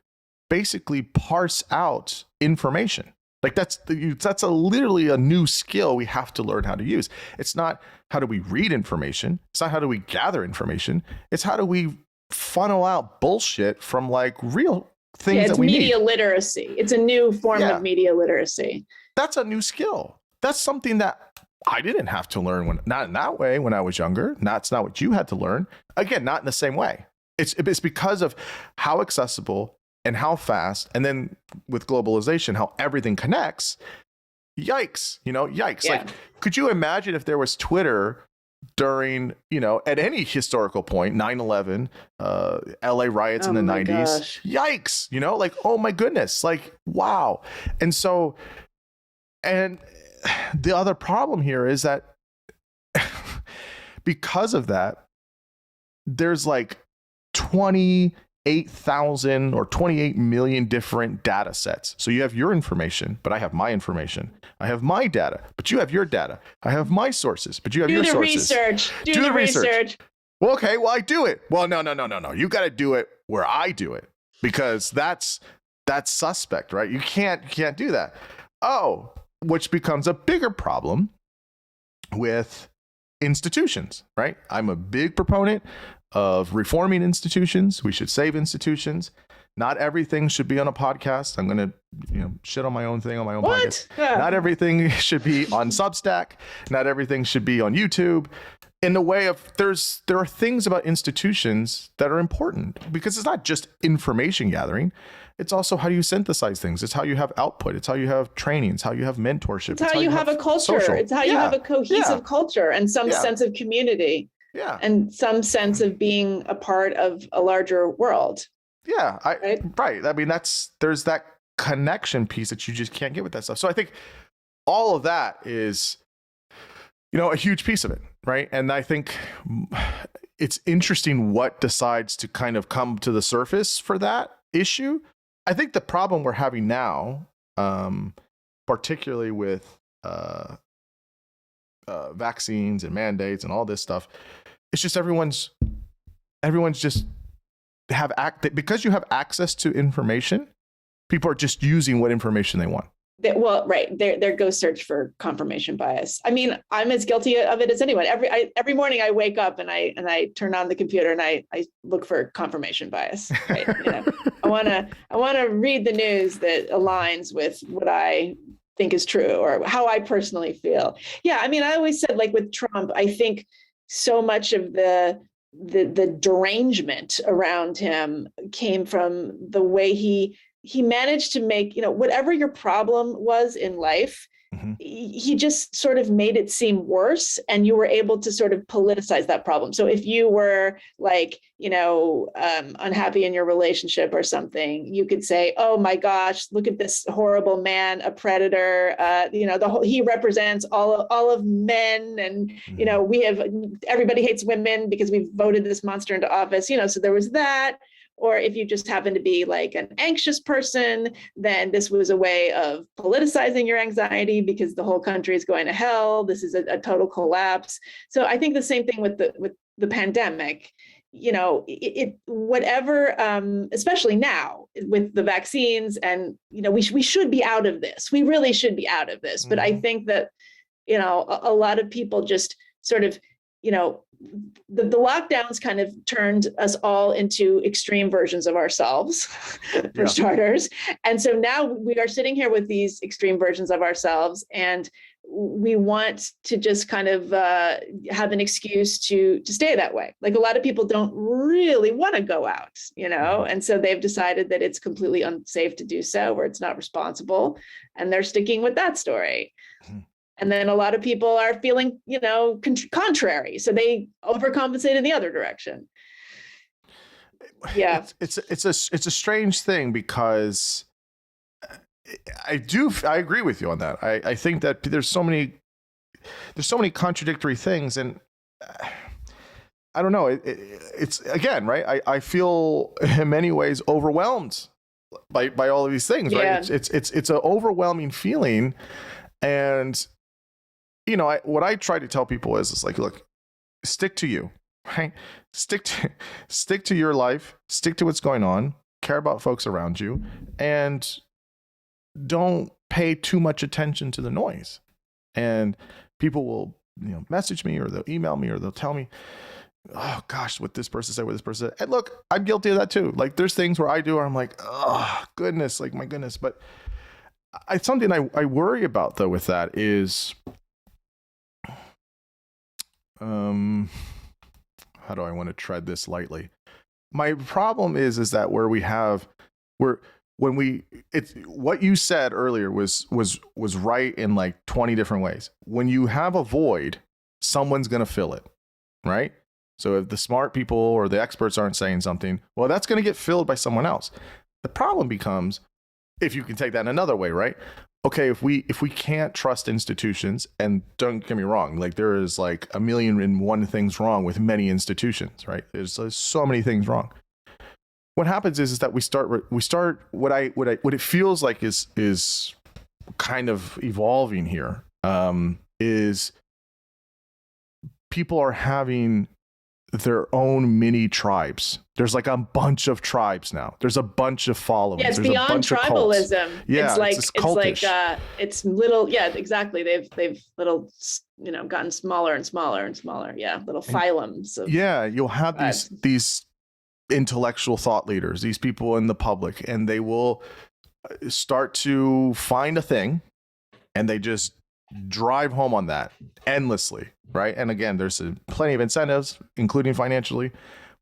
basically parse out information? Like that's literally a new skill we have to learn how to use. It's not how do we read information. It's not how do we gather information. It's how do we funnel out bullshit from like real things that we need. It's media literacy. It's a new form of media literacy. That's a new skill. That's something that I didn't have to learn not in that way when I was younger. That's not what you had to learn. Again, not in the same way. It's because of how accessible and how fast, and then with globalization, how everything connects. Yikes. Yeah. Like, could you imagine if there was Twitter during, at any historical point, 9/11, LA riots in the 90s? Gosh. Yikes. Like, oh my goodness, like, wow. And so, and the other problem here is that because of that, there's like 28,000 or 28 million different data sets. So you have your information, but I have my information. I have my data, but you have your data. I have my sources, but you have your sources. Do the research. Well, okay, I do it. Well, no. You got to do it where I do it, because that's suspect, right? You can't do that. Oh, which becomes a bigger problem with institutions, right? I'm a big proponent of reforming institutions. We should save institutions. Not everything should be on a podcast. I'm going to, shit on my own thing on my own podcast. Not everything should be on Substack. Not everything should be on YouTube. In the way of there are things about institutions that are important, because it's not just information gathering. It's also how you synthesize things. It's how you have output. It's how you have training. It's how you have mentorship. It's how you have a culture. Social. It's how you have a cohesive culture and some sense of community. Yeah. And some sense of being a part of a larger world. Yeah. Right. I mean, there's that connection piece that you just can't get with that stuff. So I think all of that is, a huge piece of it. Right. And I think it's interesting what decides to kind of come to the surface for that issue. I think the problem we're having now, particularly with vaccines and mandates and all this stuff, it's just everyone's just because you have access to information, people are just using what information they want. Well, right. There goes search for confirmation bias. I mean, I'm as guilty of it as anyone. Every morning I wake up and I turn on the computer and I look for confirmation bias. Right? I want to read the news that aligns with what I think is true or how I personally feel. Yeah. I mean, I always said, like with Trump, I think so much of the derangement around him came from the way he managed to make, whatever your problem was in life, he just sort of made it seem worse, and you were able to sort of politicize that problem. So if you were like, unhappy in your relationship or something, you could say, oh my gosh, look at this horrible man, a predator, he represents all of men, and everybody hates women because we voted this monster into office, so there was that. Or if you just happen to be like an anxious person, then this was a way of politicizing your anxiety because the whole country is going to hell. This is a total collapse. So I think the same thing with the pandemic. Whatever, especially now with the vaccines, and we should be out of this. We really should be out of this. But I think that a lot of people just sort of the lockdowns kind of turned us all into extreme versions of ourselves, for starters. And so now we are sitting here with these extreme versions of ourselves, and we want to just kind of have an excuse to stay that way. Like, a lot of people don't really want to go out, and so they've decided that it's completely unsafe to do so, or it's not responsible, and they're sticking with that story. And then a lot of people are feeling, contrary. So they overcompensate in the other direction. Yeah. It's a strange thing, because I agree with you on that. I think that there's so many contradictory things, and I don't know. It's again, right? I feel in many ways overwhelmed by all of these things, right? It's an overwhelming feeling. And what I try to tell people is, it's like, look, stick to you, right? Stick to your life, stick to what's going on, care about folks around you, and don't pay too much attention to the noise. And people will, message me, or they'll email me, or they'll tell me, oh gosh, what this person said. And look, I'm guilty of that too. Like, there's things where I do where I'm like, oh goodness, like my goodness. But something I worry about though with that is, how do I want to tread this lightly? My problem is that what you said earlier was right in like 20 different ways. When you have a void, someone's going to fill it, right? So if the smart people or the experts aren't saying something, well, that's going to get filled by someone else. The problem becomes, if you can take that another way, right? Okay, if we can't trust institutions, and don't get me wrong, like there is like 1,000,001 things wrong with many institutions, right? There's so many things wrong. What happens is that we start what it feels like is kind of evolving here, is people are having their own mini tribes. There's like a bunch of tribes now. There's a bunch of followers. Yeah, it's There's beyond tribalism. Yeah, it's little. Yeah, exactly. They've little, gotten smaller and smaller and smaller. Yeah, little phylums. You'll have these intellectual thought leaders, these people in the public, and they will start to find a thing, and they just drive home on that endlessly, right? And again, there's plenty of incentives, including financially.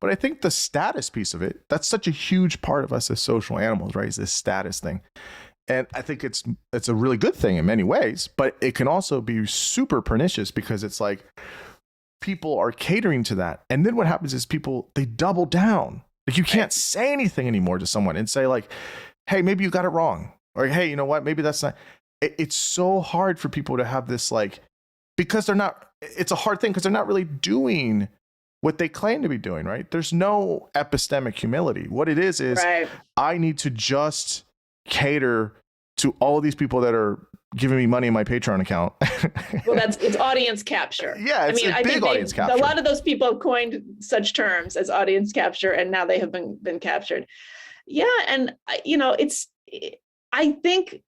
But I think the status piece of it, that's such a huge part of us as social animals, right? Is this status thing. And I think it's a really good thing in many ways, but it can also be super pernicious, because it's like people are catering to that. And then what happens is they double down. Like, you can't say anything anymore to someone and say like, hey, maybe you got it wrong. Or, hey, you know what? Maybe that's not. It's so hard for people to have this, like, because it's a hard thing because they're not really doing what they claim to be doing, right? There's no epistemic humility. What it is right. I need to just cater to all of these people that are giving me money in my Patreon account. Well, it's audience capture. Yeah, I think audience capture. A lot of those people coined such terms as audience capture, and now they have been captured. Yeah, and I think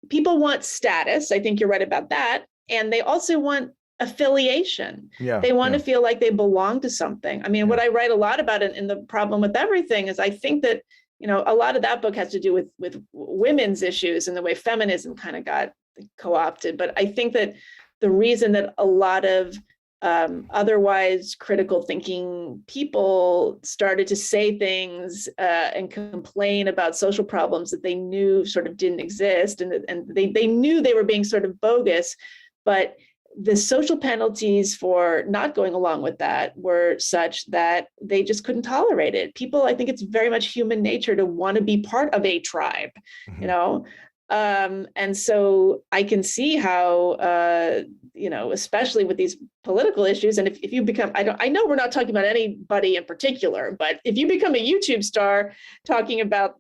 people want status. I think you're right about that. And they also want affiliation. Yeah, they want to feel like they belong to something. I mean, what I write a lot about in The Problem with Everything is I think that, a lot of that book has to do with women's issues and the way feminism kind of got co-opted. But I think that the reason that a lot of otherwise critical thinking people started to say things and complain about social problems that they knew sort of didn't exist, and they knew they were being sort of bogus, but the social penalties for not going along with that were such that they just couldn't tolerate it. People, I think it's very much human nature to want to be part of a tribe, you know? And so I can see how, especially with these political issues, and if you become, I know we're not talking about anybody in particular, but if you become a YouTube star talking about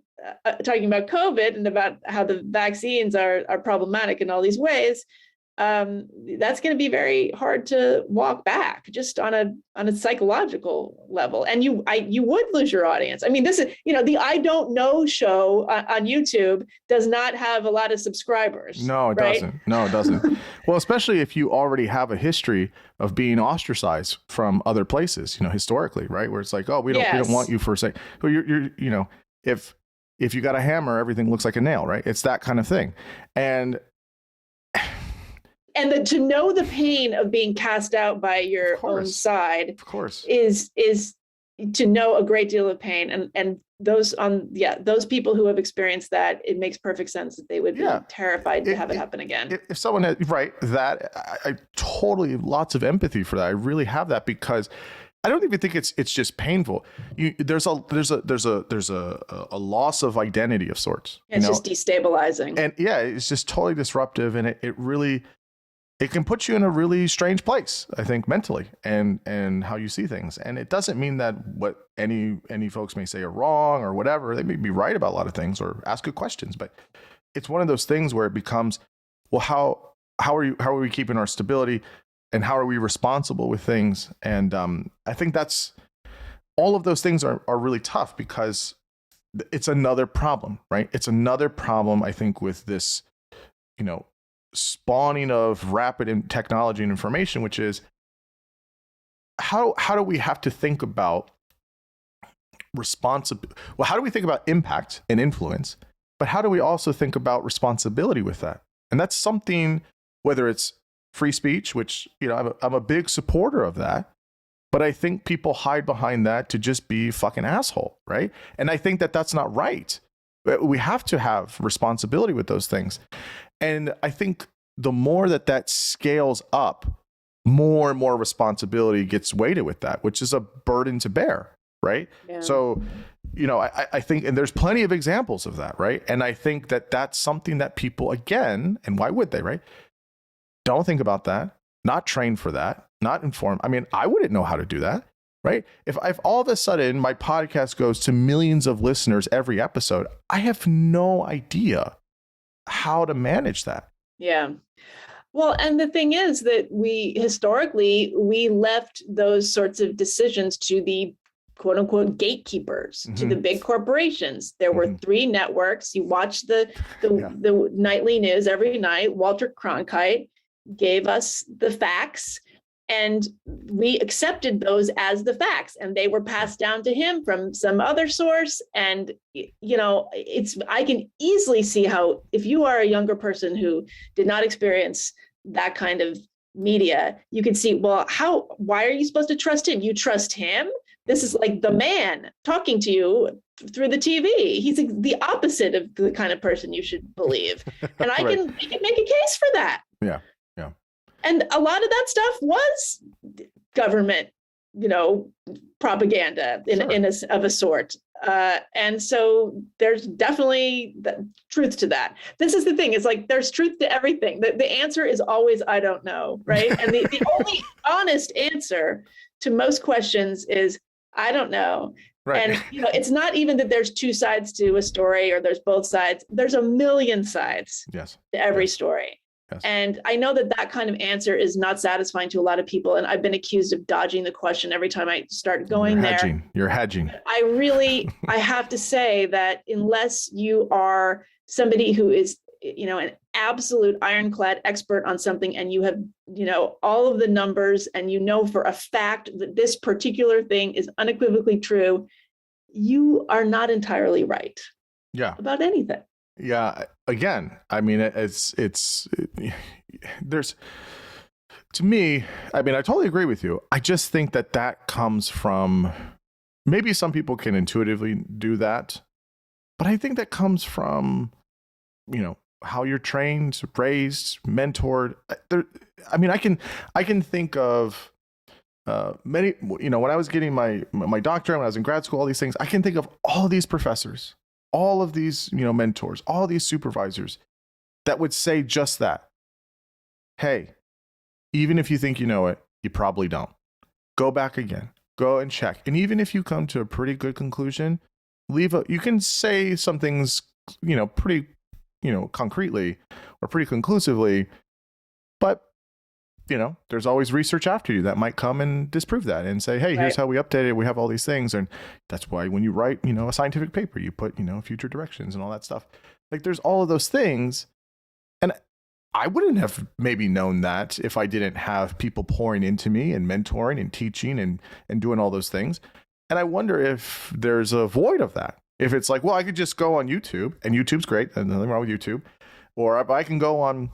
COVID and about how the vaccines are problematic in all these ways, that's going to be very hard to walk back just on a psychological level. And you would lose your audience. I mean, this is, the I Don't Know show on YouTube does not have a lot of subscribers. No, it doesn't. No, it doesn't. Well, especially if you already have a history of being ostracized from other places, historically, right? Where it's like, oh, we don't want you for a second. So you're if you got a hammer, everything looks like a nail, right? It's that kind of thing. And to know the pain of being cast out by your own side, of course, is to know a great deal of pain. And those people who have experienced that, it makes perfect sense that they would be terrified to have it happen again. If someone had, that I totally, lots of empathy for that. I really have that, because I don't even think it's just painful. There's a loss of identity of sorts. It's just destabilizing. And it's just totally disruptive, and it can put you in a really strange place, I think, mentally, and how you see things. And it doesn't mean that what any folks may say are wrong or whatever. They may be right about a lot of things or ask good questions, but it's one of those things where it becomes, well, how are we keeping our stability, and how are we responsible with things? And I think that's, all of those things are really tough, because it's another problem, right? It's another problem, I think, with this, spawning of rapid technology and information, which is how do we have to think about how do we think about impact and influence, but how do we also think about responsibility with that? And that's something, whether it's free speech, which, I'm a big supporter of that, but I think people hide behind that to just be fucking asshole, right? And I think that that's not right. We have to have responsibility with those things. And I think the more that scales up, more and more responsibility gets weighted with that, which is a burden to bear, right? Yeah. So, I think, and there's plenty of examples of that, right? And I think that that's something that people, again, and why would they, right? Don't think about that, not trained for that, not informed. I mean, I wouldn't know how to do that, right? If all of a sudden my podcast goes to millions of listeners every episode, I have no idea how to manage that. Yeah. Well, and the thing is that historically we left those sorts of decisions to the quote unquote gatekeepers, to the big corporations. There were 3 networks. You watch the nightly news every night. Walter Cronkite gave us the facts, and we accepted those as the facts, and they were passed down to him from some other source. And, I can easily see how, if you are a younger person who did not experience that kind of media, you can see, well, why are you supposed to trust him? You trust him? This is like the man talking to you through the TV. He's the opposite of the kind of person you should believe. And I can make a case for that. Yeah. And a lot of that stuff was government, propaganda of a sort. And so there's definitely the truth to that. This is the thing. It's like there's truth to everything. The answer is always, I don't know, right? And the only honest answer to most questions is, I don't know. Right. And, it's not even that there's 2 sides to a story or there's both sides. There's a million sides to every story. Yes. And I know that kind of answer is not satisfying to a lot of people. And I've been accused of dodging the question every time I start going there. You're hedging. I have to say that unless you are somebody who is, an absolute ironclad expert on something, and you have, all of the numbers, and for a fact that this particular thing is unequivocally true, you are not entirely right. About anything. Yeah. Again, I mean, it's there's to me, I mean, I totally agree with you. I just think that that comes from, maybe some people can intuitively do that, but I think that comes from, how you're trained, raised, mentored. I mean, I can think of many, when I was getting my doctorate, when I was in grad school, all these things, I can think of all these professors, all of these, mentors, all these supervisors that would say just that. Hey, even if you think you know it, you probably don't. Go back again. Go and check. And even if you come to a pretty good conclusion, you can say some things, pretty, concretely or pretty conclusively, but there's always research after you that might come and disprove that and say, hey, here's how we update it. We have all these things. And that's why when you write, a scientific paper, you put, future directions and all that stuff. Like there's all of those things. And I wouldn't have maybe known that if I didn't have people pouring into me and mentoring and teaching and doing all those things. And I wonder if there's a void of that. If it's like, well, I could just go on YouTube, and YouTube's great, and nothing wrong with YouTube. Or if I can go on,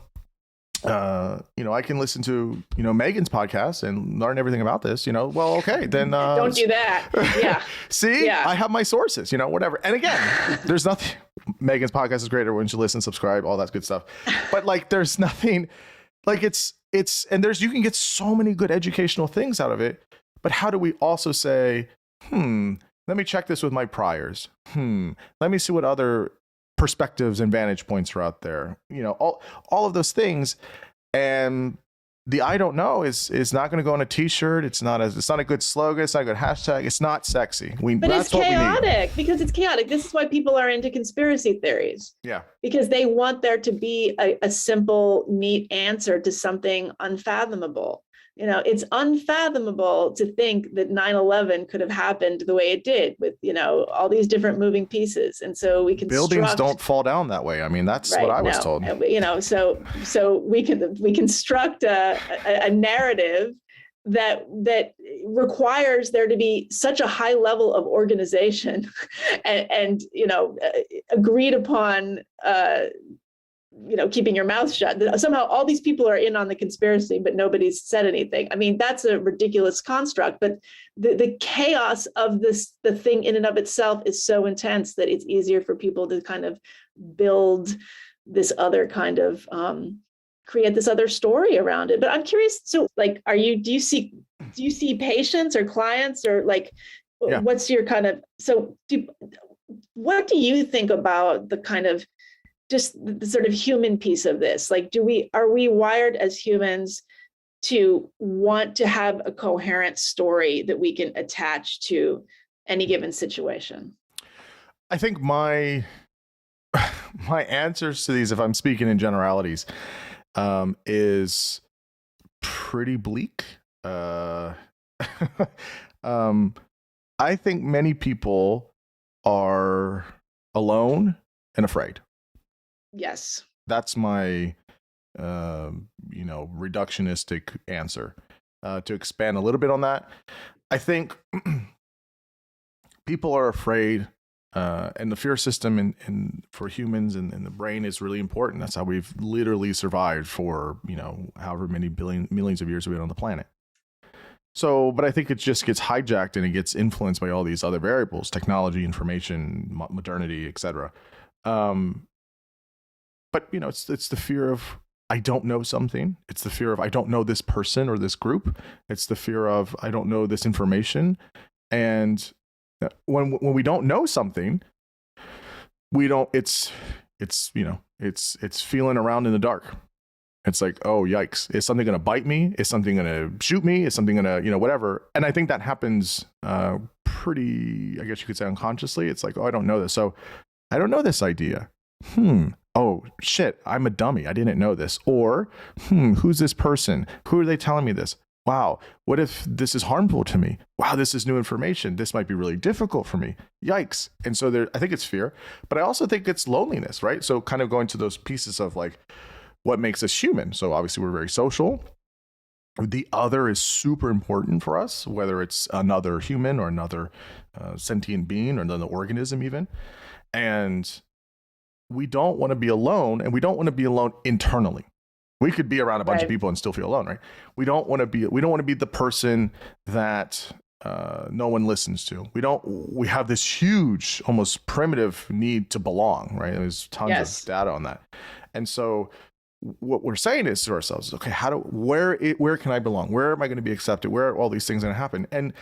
I can listen to, Meghan's podcast and learn everything about this, well, okay, then. Don't do that. Yeah. See, I have my sources, whatever. And again, there's nothing, Meghan's podcast is great. Everyone should listen, subscribe, all that good stuff. But like, there's nothing like and you can get so many good educational things out of it. But how do we also say, let me check this with my priors. Let me see what other perspectives and vantage points are out there. All of those things. And the I don't know is not going to go on a t-shirt. It's not a good slogan. It's not a good hashtag. It's not sexy. But it's chaotic because it's chaotic. This is why people are into conspiracy theories. Yeah. Because they want there to be a simple, neat answer to something unfathomable. It's unfathomable to think that 9/11 could have happened the way it did with, all these different moving pieces. And so we can buildings don't fall down that way. I mean, that's what I was told. So we can construct a narrative that requires there to be such a high level of organization and agreed upon keeping your mouth shut. Somehow all these people are in on the conspiracy, but nobody's said anything. I mean, that's a ridiculous construct, but the chaos of the thing in and of itself is so intense that it's easier for people to kind of build this other kind of, create this other story around it. But I'm curious, so like, do you see patients or clients or like, what's your kind of, what do you think about the kind of just the sort of human piece of this? Like, are we wired as humans to want to have a coherent story that we can attach to any given situation? I think my answers to these, if I'm speaking in generalities, is pretty bleak. I think many people are alone and afraid. Yes. That's my, reductionistic answer. To expand a little bit on that, I think people are afraid, and the fear system and for humans and the brain is really important. That's how we've literally survived for, however many millions of years we've been on the planet. So, but I think it just gets hijacked and it gets influenced by all these other variables, technology, information, modernity, etc. But, it's the fear of, I don't know something. It's the fear of, I don't know this person or this group. It's the fear of, I don't know this information. And when we don't know something, it's feeling around in the dark. It's like, oh, yikes. Is something going to bite me? Is something going to shoot me? Is something going to, whatever. And I think that happens pretty, I guess you could say unconsciously. It's like, oh, I don't know this. So I don't know this idea. Oh, shit, I'm a dummy. I didn't know this. Or, who's this person? Who are they telling me this? Wow, what if this is harmful to me? Wow, this is new information. This might be really difficult for me. Yikes. And so I think it's fear, but I also think it's loneliness, right? So kind of going to those pieces of like, what makes us human? So obviously we're very social. The other is super important for us, whether it's another human or another sentient being or another organism even. And we don't want to be alone, and we don't want to be alone internally. We could be around a bunch of Right. people and still feel alone, right? We don't want to be the person that no one listens to. We have this huge, almost primitive need to belong, right? There's tons Yes. of data on that. And so what we're saying is to ourselves, okay, where can I belong? Where am I going to be accepted? Where are all these things going to happen? And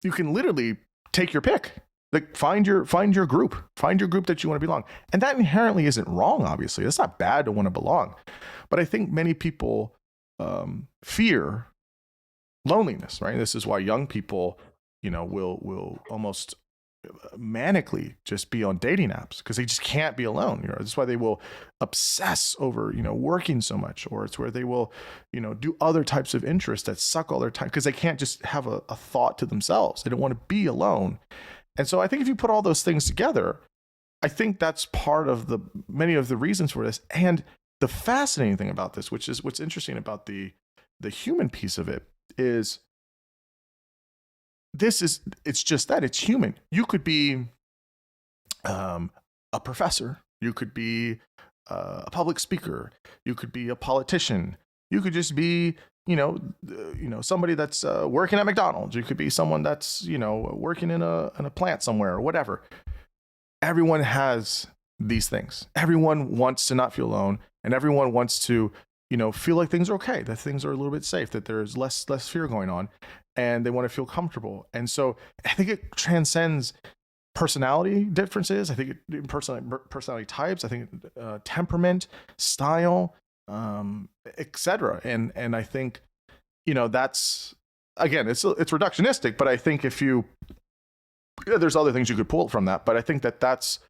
you can literally take your pick. Like find your group that you want to belong. And that inherently isn't wrong, obviously. It's not bad to want to belong. But I think many people fear loneliness, right? This is why young people, will almost manically just be on dating apps because they just can't be alone. That's why they will obsess over, working so much, or it's where they will, do other types of interests that suck all their time because they can't just have a thought to themselves. They don't want to be alone. And so I think if you put all those things together, I think that's part of many of the reasons for this. And the fascinating thing about this, which is what's interesting about the human piece of it, is it's just that it's human. You could be a professor, you could be a public speaker, you could be a politician, you could just be somebody that's working at McDonald's. You could be someone that's working in a plant somewhere or whatever. Everyone has these things. Everyone wants to not feel alone, and everyone wants to feel like things are okay, that things are a little bit safe, that there's less fear going on, and they want to feel comfortable. And so I think it transcends personality differences. I think personality types. I think temperament, style, etc. And I think that's, again, it's reductionistic, but I think if there's other things you could pull from that, but I think that's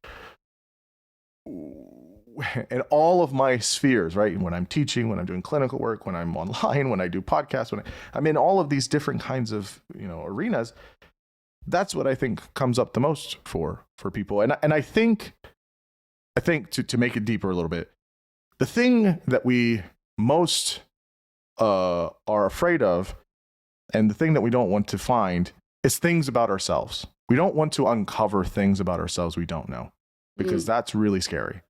in all of my spheres, right? When I'm teaching, when I'm doing clinical work, when I'm online, when I do podcasts, when I'm in all of these different kinds of arenas, that's what I think comes up the most for people. And I think to make it deeper a little bit, the thing that we most are afraid of, and the thing that we don't want to find, is things about ourselves. We don't want to uncover things about ourselves we don't know, because that's really scary.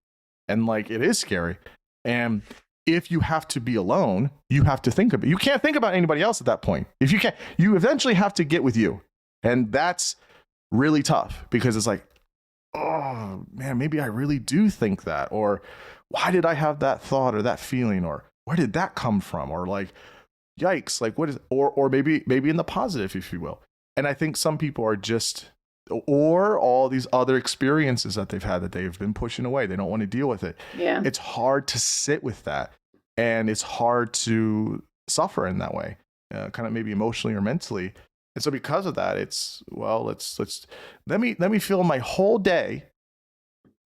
And it is scary. And if you have to be alone, you have to think about it. You can't think about anybody else at that point. If you can't, you eventually have to get with you. And that's really tough, because it's like, oh man, maybe I really do think that, or why did I have that thought or that feeling, or where did that come from? Or yikes, what is, or maybe in the positive, if you will. And I think some people are just, or all these other experiences that they've had that they've been pushing away. They don't want to deal with it. Yeah. It's hard to sit with that. And it's hard to suffer in that way, kind of maybe emotionally or mentally. And so because of that, it's, well, let me fill my whole day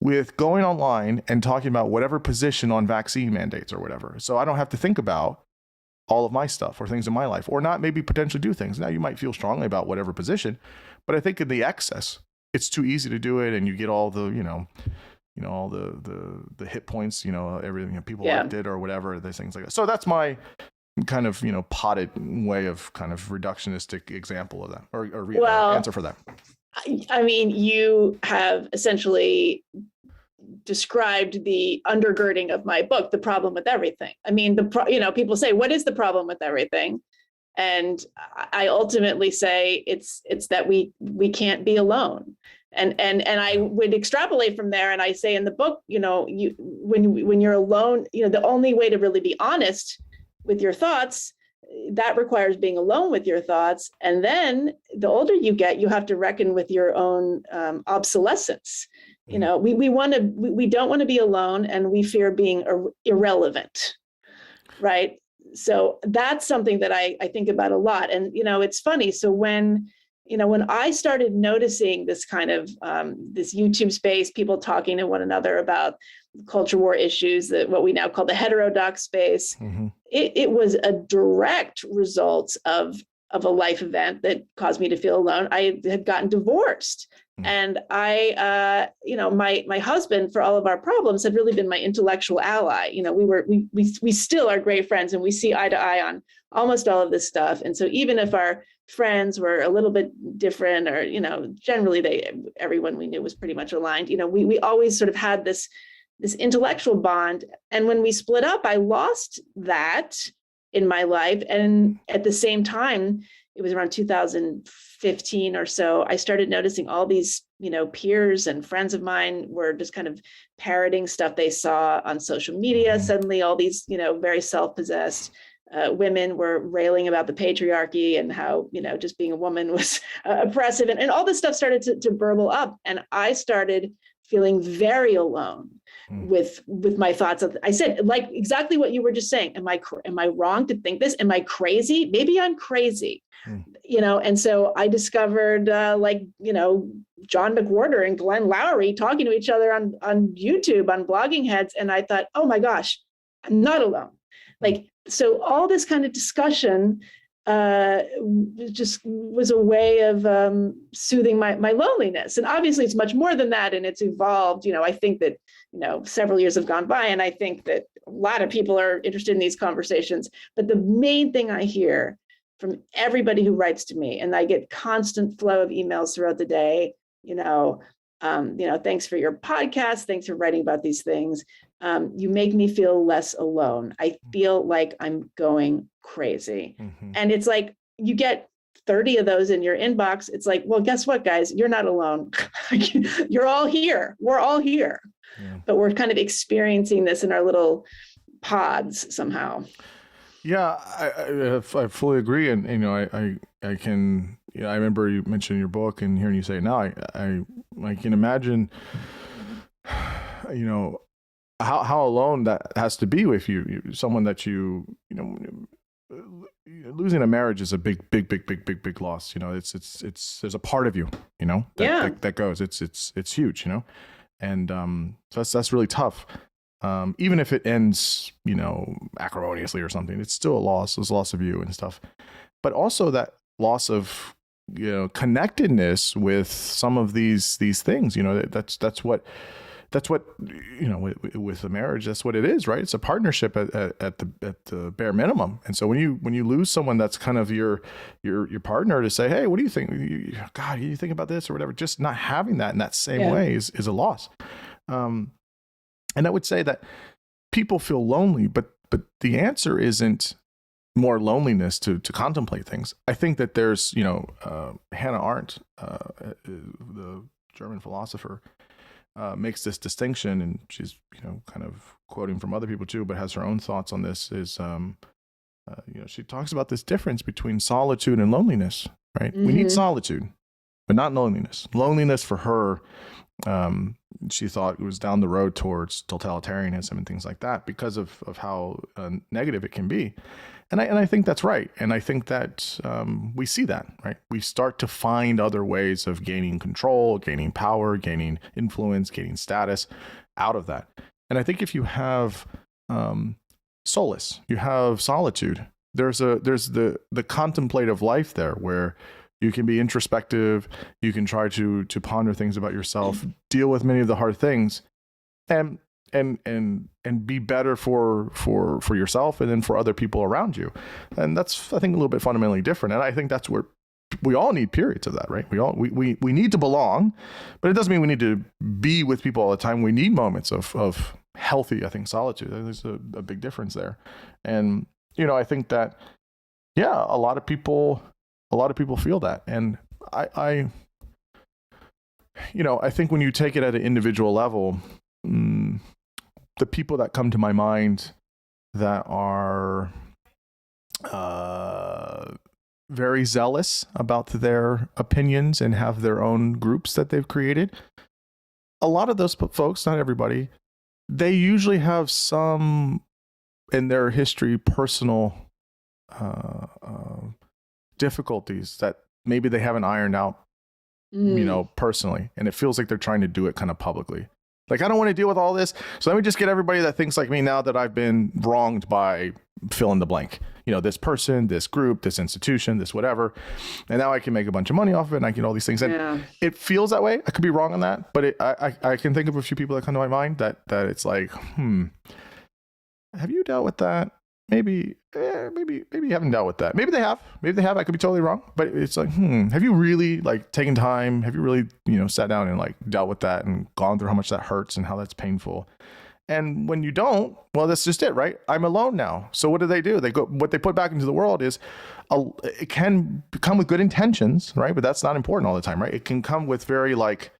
with going online and talking about whatever position on vaccine mandates or whatever. So I don't have to think about all of my stuff or things in my life, or not maybe potentially do things. Now you might feel strongly about whatever position, but I think in the excess, it's too easy to do it. And you get all the, all the hit points, everything, people liked it or whatever, these things like that. So that's my kind of, potted way of kind of reductionistic example of that, or answer for that. I mean, you have essentially described the undergirding of my book, The Problem with Everything. I mean, people say, what is the problem with everything? And I ultimately say it's that we can't be alone. And I would extrapolate from there. And I say in the book, when you're alone, the only way to really be honest with your thoughts, that requires being alone with your thoughts. And then the older you get, you have to reckon with your own obsolescence. We don't want to be alone, and we fear being irrelevant, right? So that's something that I think about a lot. And, it's funny. So when I started noticing this kind of this YouTube space, people talking to one another about culture war issues, what we now call the heterodox space, it was a direct result of a life event that caused me to feel alone. I had gotten divorced. And I, my husband, for all of our problems, had really been my intellectual ally. We still are great friends, and we see eye to eye on almost all of this stuff. And so even if our friends were a little bit different, or, generally everyone we knew was pretty much aligned, we always sort of had this this intellectual bond. And when we split up, I lost that in my life. And at the same time, it was around 2015 or so, I started noticing all these, peers and friends of mine were just kind of parroting stuff they saw on social media. Suddenly all these, very self-possessed women were railing about the patriarchy and how, just being a woman was oppressive. And all this stuff started to burble up. And I started feeling very alone with my thoughts. I said, like exactly what you were just saying. Am I wrong to think this? Am I crazy? Maybe I'm crazy. And so I discovered John McWhorter and Glenn Lowry talking to each other on YouTube, on Blogging Heads. And I thought, oh my gosh, I'm not alone. So all this kind of discussion just was a way of soothing my loneliness. And obviously it's much more than that. And it's evolved. I think that, several years have gone by, and I think that a lot of people are interested in these conversations. But the main thing I hear from everybody who writes to me, and I get constant flow of emails throughout the day, thanks for your podcast. Thanks for writing about these things. You make me feel less alone. I feel like I'm going crazy. And it's like, you get 30 of those in your inbox. It's like, well, guess what, guys? You're not alone. You're all here. We're all here. Yeah. But we're kind of experiencing this in our little pods somehow. Yeah, I fully agree. And, I can, I remember you mentioned your book and hearing you say it now, I can imagine, how alone that has to be with you, someone that losing a marriage is a big loss. It's there's a part of you, that goes, it's huge, and so that's really tough. Even if it ends, acrimoniously or something, it's still a loss. There's a loss of you and stuff, but also that loss of, connectedness with some of these things. That's what with a marriage, that's what it is, right? It's a partnership at the bare minimum. And so when you lose someone that's kind of your partner to say, hey, what do you think? God, you think about this or whatever? Just not having that in that same way is a loss. And I would say that people feel lonely, but the answer isn't more loneliness to contemplate things. I think that there's, Hannah Arendt, the German philosopher, makes this distinction, and she's, kind of quoting from other people too, but has her own thoughts on this, is, she talks about this difference between solitude and loneliness, right? We need solitude, but not loneliness. Loneliness for her, she thought it was down the road towards totalitarianism and things like that because of how negative it can be. And I think that's right. And I think that we see that, right? We start to find other ways of gaining control, gaining power, gaining influence, gaining status out of that. And I think if you have solace, you have solitude, there's the contemplative life there where you can be introspective, you can try to ponder things about yourself, deal with many of the hard things, and be better for yourself and then for other people around you. And that's, I think, a little bit fundamentally different. And I think that's where we all need periods of that, right? We need to belong, but it doesn't mean we need to be with people all the time. We need moments of healthy, I think, solitude. There's a big difference there. And, I think that, a lot of people feel that. And I think when you take it at an individual level, the people that come to my mind that are very zealous about their opinions and have their own groups that they've created, a lot of those folks, not everybody, they usually have some in their history personal difficulties that maybe they haven't ironed out, personally. And it feels like they're trying to do it kind of publicly. Like, I don't want to deal with all this, so let me just get everybody that thinks like me now that I've been wronged by fill in the blank. This person, this group, this institution, this whatever. And now I can make a bunch of money off of it and I get all these things. And it feels that way. I could be wrong on that, but I can think of a few people that come to my mind that it's like, have you dealt with that? Maybe you haven't dealt with that. Maybe they have. I could be totally wrong. But it's like, have you really taken time? Have you really, sat down and dealt with that and gone through how much that hurts and how that's painful? And when you don't, well, that's just it, right? I'm alone now. So what do? What they put back into the world is, it can come with good intentions, right? But that's not important all the time, right? It can come with very like,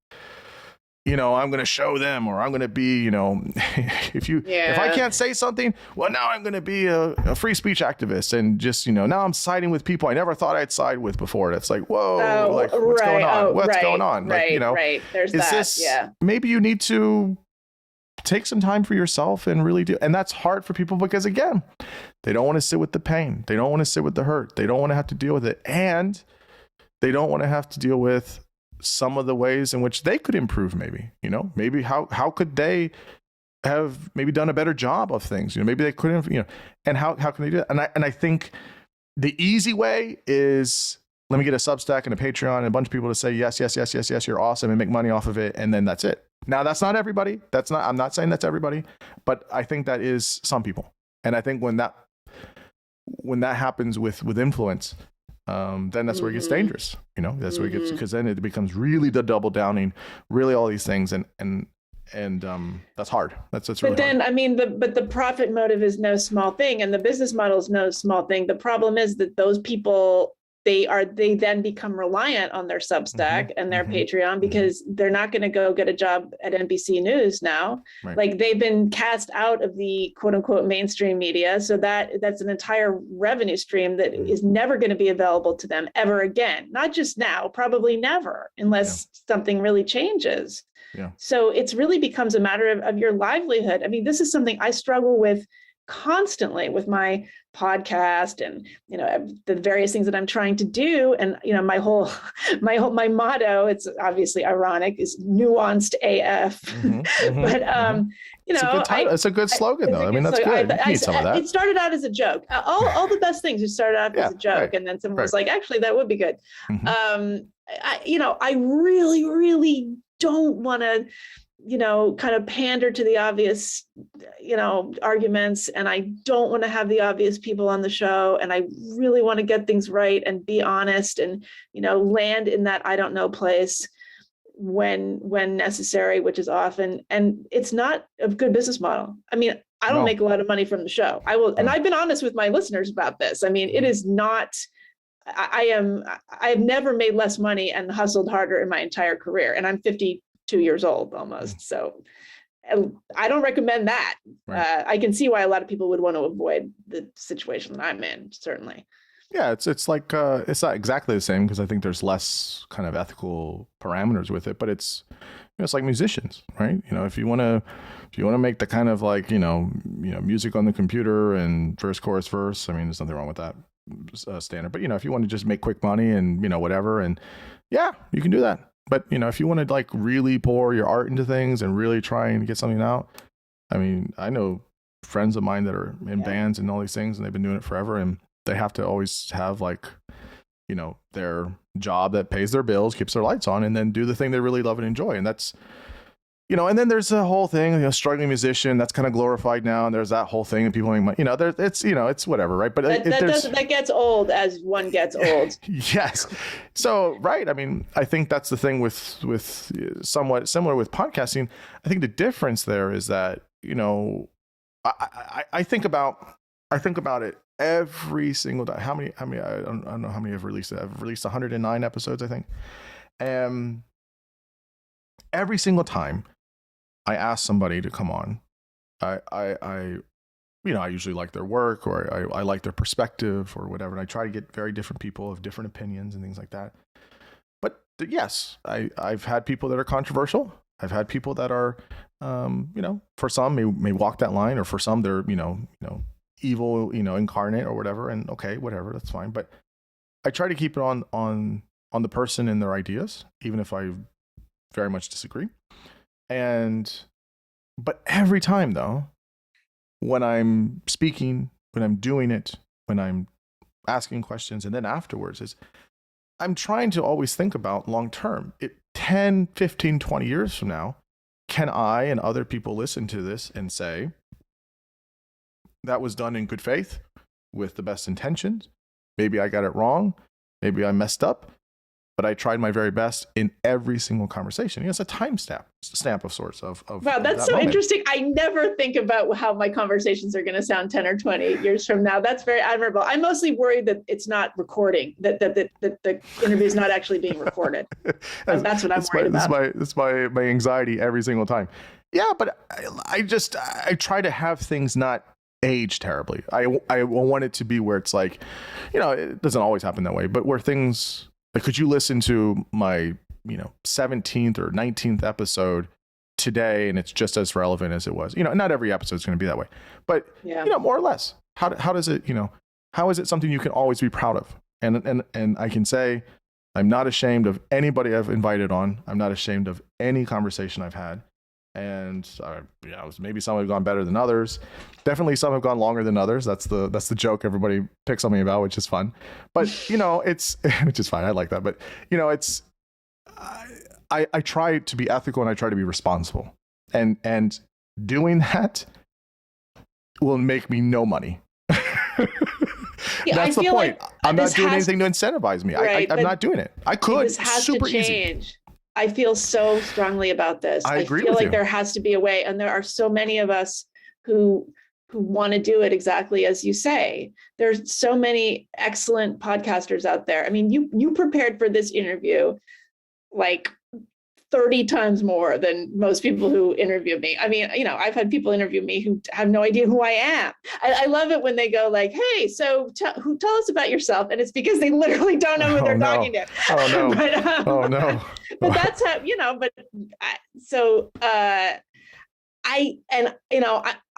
I'm going to show them, or I'm going to be, if I can't say something, well, now I'm going to be a free speech activist, and just, now I'm siding with people I never thought I'd side with before. It's like, whoa, what's going on? What's going on? Right. There's that. Maybe you need to take some time for yourself and really do. And that's hard for people because, again, they don't want to sit with the pain. They don't want to sit with the hurt. They don't want to have to deal with it. And they don't want to have to deal with some of the ways in which they could improve. Maybe how could they have maybe done a better job of things? Maybe they couldn't, and how can they do that? And I think the easy way is, let me get a Substack and a Patreon and a bunch of people to say, yes, you're awesome, and make money off of it. And then that's it. Now, that's not everybody. I'm not saying that's everybody, but I think that is some people. And I think when that happens with influence, then that's where it gets dangerous. That's where it gets, because then it becomes really the double downing, really all these things. And that's hard. That's really but then hard. I mean, the profit motive is no small thing, and the business model is no small thing. The problem is that those people, they then become reliant on their Substack and their Patreon, because they're not going to go get a job at NBC News now. Right. Like, they've been cast out of the quote unquote mainstream media. So that's an entire revenue stream that is never going to be available to them ever again. Not just now, probably never, unless something really changes. Yeah. So it's really becomes a matter of your livelihood. I mean, this is something I struggle with constantly with my podcast and the various things that I'm trying to do. And my motto, it's obviously ironic, is nuanced AF. But it's a good slogan, though. I mean, that's good. You need some of that. It started out as a joke. All the best things started out as a joke, right. And then someone was like, actually, that would be good. I really, really don't want to kind of pander to the obvious, arguments. And I don't want to have the obvious people on the show. And I really want to get things right and be honest and, land in that I don't know place when necessary, which is often. And it's not a good business model. I mean, I don't make a lot of money from the show. I will, and I've been honest with my listeners about this. I mean, it is not, I've never made less money and hustled harder in my entire career. And I'm 52 years old almost. So I don't recommend that. Right. I can see why a lot of people would want to avoid the situation that I'm in, certainly. Yeah, it's like it's not exactly the same, because I think there's less kind of ethical parameters with it, but it's like musicians, right? If you want to make the kind of like music on the computer and verse, chorus, verse, I mean, there's nothing wrong with that standard. But if you want to just make quick money and whatever, and you can do that. But if you want to like really pour your art into things and really try and get something out, I mean, I know friends of mine that are in bands and all these things, and they've been doing it forever, and they have to always have like their job that pays their bills, keeps their lights on, and then do the thing they really love and enjoy. And that's and then there's a whole thing, struggling musician, that's kind of glorified now, and there's that whole thing that people make money, it's whatever, right? But that gets old as one gets old. Yes. So, right. I mean, I think that's the thing with somewhat similar with podcasting. I think the difference there is that, I think about it every single day. How many, I don't know how many I've released. I've released 109 episodes, I think. Every single time I ask somebody to come on, I usually like their work, or I like their perspective or whatever. And I try to get very different people of different opinions and things like that. But yes, I've had people that are controversial. I've had people that are, for some may walk that line, or for some they're, evil, incarnate or whatever. And okay, whatever, that's fine. But I try to keep it on the person and their ideas, even if I very much disagree. But every time though, when I'm speaking, when I'm doing it, when I'm asking questions, and then afterwards, I'm trying to always think about long term. 10, 15, 20 years from now, can I and other people listen to this and say, that was done in good faith with the best intentions? Maybe I got it wrong. Maybe I messed up. but I tried my very best in every single conversation. It's a stamp of sorts of wow, that's that so moment. interesting. I never think about how my conversations are going to sound 10 or 20 years from now. That's very admirable. I'm mostly worried that it's not recording, that the interview is not actually being recorded. That's what I'm worried about. That's my anxiety every single time. Yeah, but I try to have things not age terribly. I want it to be where it's like, it doesn't always happen that way, but where things like, could you listen to my 17th or 19th episode today and it's just as relevant as it was? Not every episode is going to be that way, but more or less, how does it, how is it something you can always be proud of? And I can say I'm not ashamed of anybody I've invited on. I'm not ashamed of any conversation I've had. And maybe some have gone better than others. Definitely some have gone longer than others. That's the joke everybody picks on me about, which is fun. But it's which is fine. I like that. But it's I try to be ethical and I try to be responsible. And doing that will make me no money. That's the point. Like I'm not doing anything to incentivize me. Right, I'm not doing it. I could. This has super to change. Easy. I feel so strongly about this. I agree feel with like you. There has to be a way, and there are so many of us who want to do it exactly as you say. There's so many excellent podcasters out there. I mean, you prepared for this interview like 30 times more than most people who interview me. I mean, I've had people interview me who have no idea who I am. I love it when they go like, hey, so tell us about yourself. And it's because they literally don't know who they're talking to. Oh, no. But, oh, no. But that's how,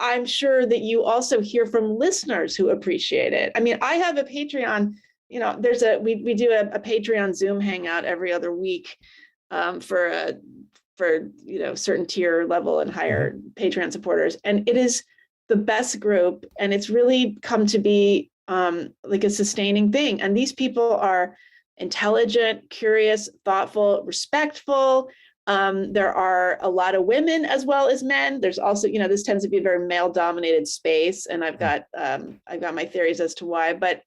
I'm sure that you also hear from listeners who appreciate it. I mean, I have a Patreon, we do a Patreon Zoom hangout every other week. For certain tier level and higher Patreon supporters. And it is the best group. And it's really come to be like a sustaining thing. And these people are intelligent, curious, thoughtful, respectful. There are a lot of women as well as men. There's also, this tends to be a very male dominated space. And I've got my theories as to why, but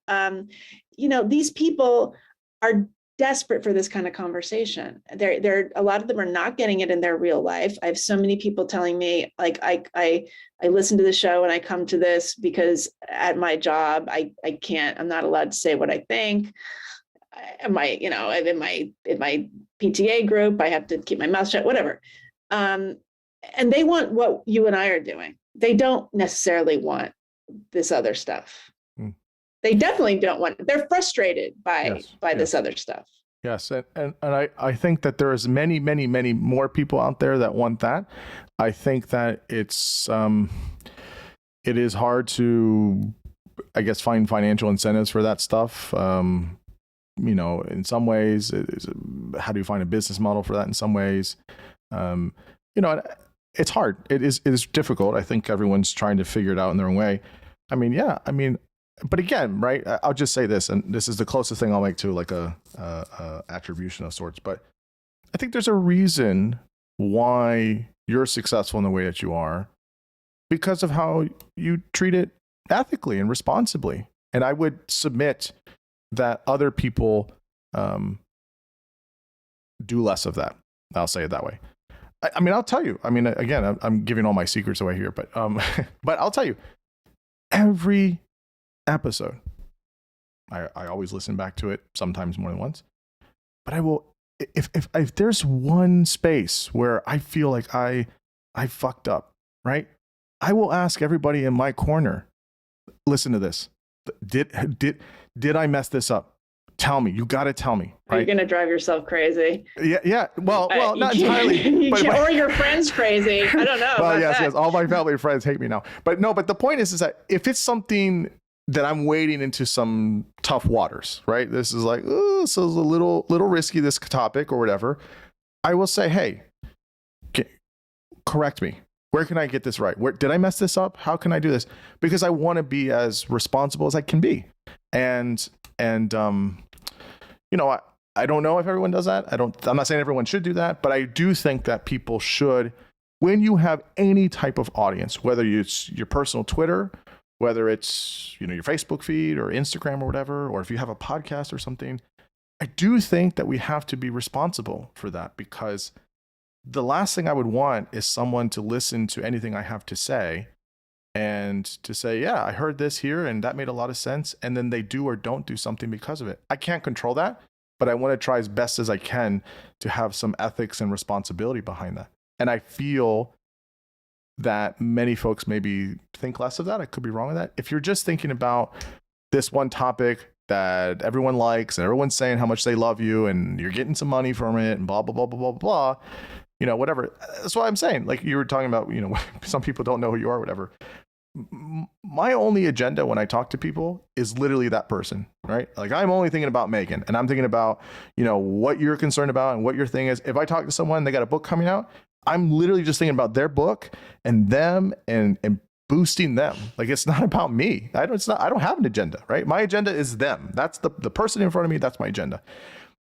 these people are desperate for this kind of conversation. They're a lot of them are not getting it in their real life. I have so many people telling me, like, I listen to the show and I come to this because at my job, I'm not allowed to say what I think. In my PTA group, I have to keep my mouth shut, whatever. And they want what you and I are doing. They don't necessarily want this other stuff. They definitely don't want it. They're frustrated by this other stuff. Yes. And I think that there is many, many, many more people out there that want that. I think that it is hard to, I guess, find financial incentives for that stuff. In some ways, how do you find a business model for that in some ways? It's hard. It is difficult. I think everyone's trying to figure it out in their own way. But again, right, I'll just say this, and this is the closest thing I'll make to like a attribution of sorts, but I think there's a reason why you're successful in the way that you are because of how you treat it ethically and responsibly. And I would submit that other people do less of that. I'll say it that way. I'll tell you, again, I'm giving all my secrets away here, but but I'll tell you, every episode, I always listen back to it, sometimes more than once, but I will, if there's one space where I feel like I fucked up, right, I will ask everybody in my corner, listen to this, did I mess this up? Tell me. You got to tell me. Right? You're going to drive yourself crazy. Yeah. Well, not entirely. Or your friends crazy. I don't know. Well, yes. All my family and friends hate me now. But the point is that if it's something that I'm wading into some tough waters, right? This is like, this is a little risky, this topic or whatever. I will say, hey, correct me. Where can I get this right? Did I mess this up? How can I do this? Because I want to be as responsible as I can be. And I don't know if everyone does that. I'm not saying everyone should do that, but I do think that people should, when you have any type of audience, whether it's your personal Twitter, whether it's, your Facebook feed or Instagram or whatever, or if you have a podcast or something, I do think that we have to be responsible for that, because the last thing I would want is someone to listen to anything I have to say and to say, yeah, I heard this here and that made a lot of sense. And then they do or don't do something because of it. I can't control that, but I want to try as best as I can to have some ethics and responsibility behind that. And I feel that many folks maybe think less of that. I could be wrong with that. If you're just thinking about this one topic that everyone likes and everyone's saying how much they love you and you're getting some money from it and blah, blah, blah, blah, blah, blah, whatever. That's what I'm saying. Like you were talking about, some people don't know who you are, whatever. My only agenda when I talk to people is literally that person, right? Like I'm only thinking about Meghan, and I'm thinking about, what you're concerned about and what your thing is. If I talk to someone, they got a book coming out, I'm literally just thinking about their book and them and boosting them. Like it's not about me. I don't have an agenda, right? My agenda is them. That's the person in front of me. That's my agenda.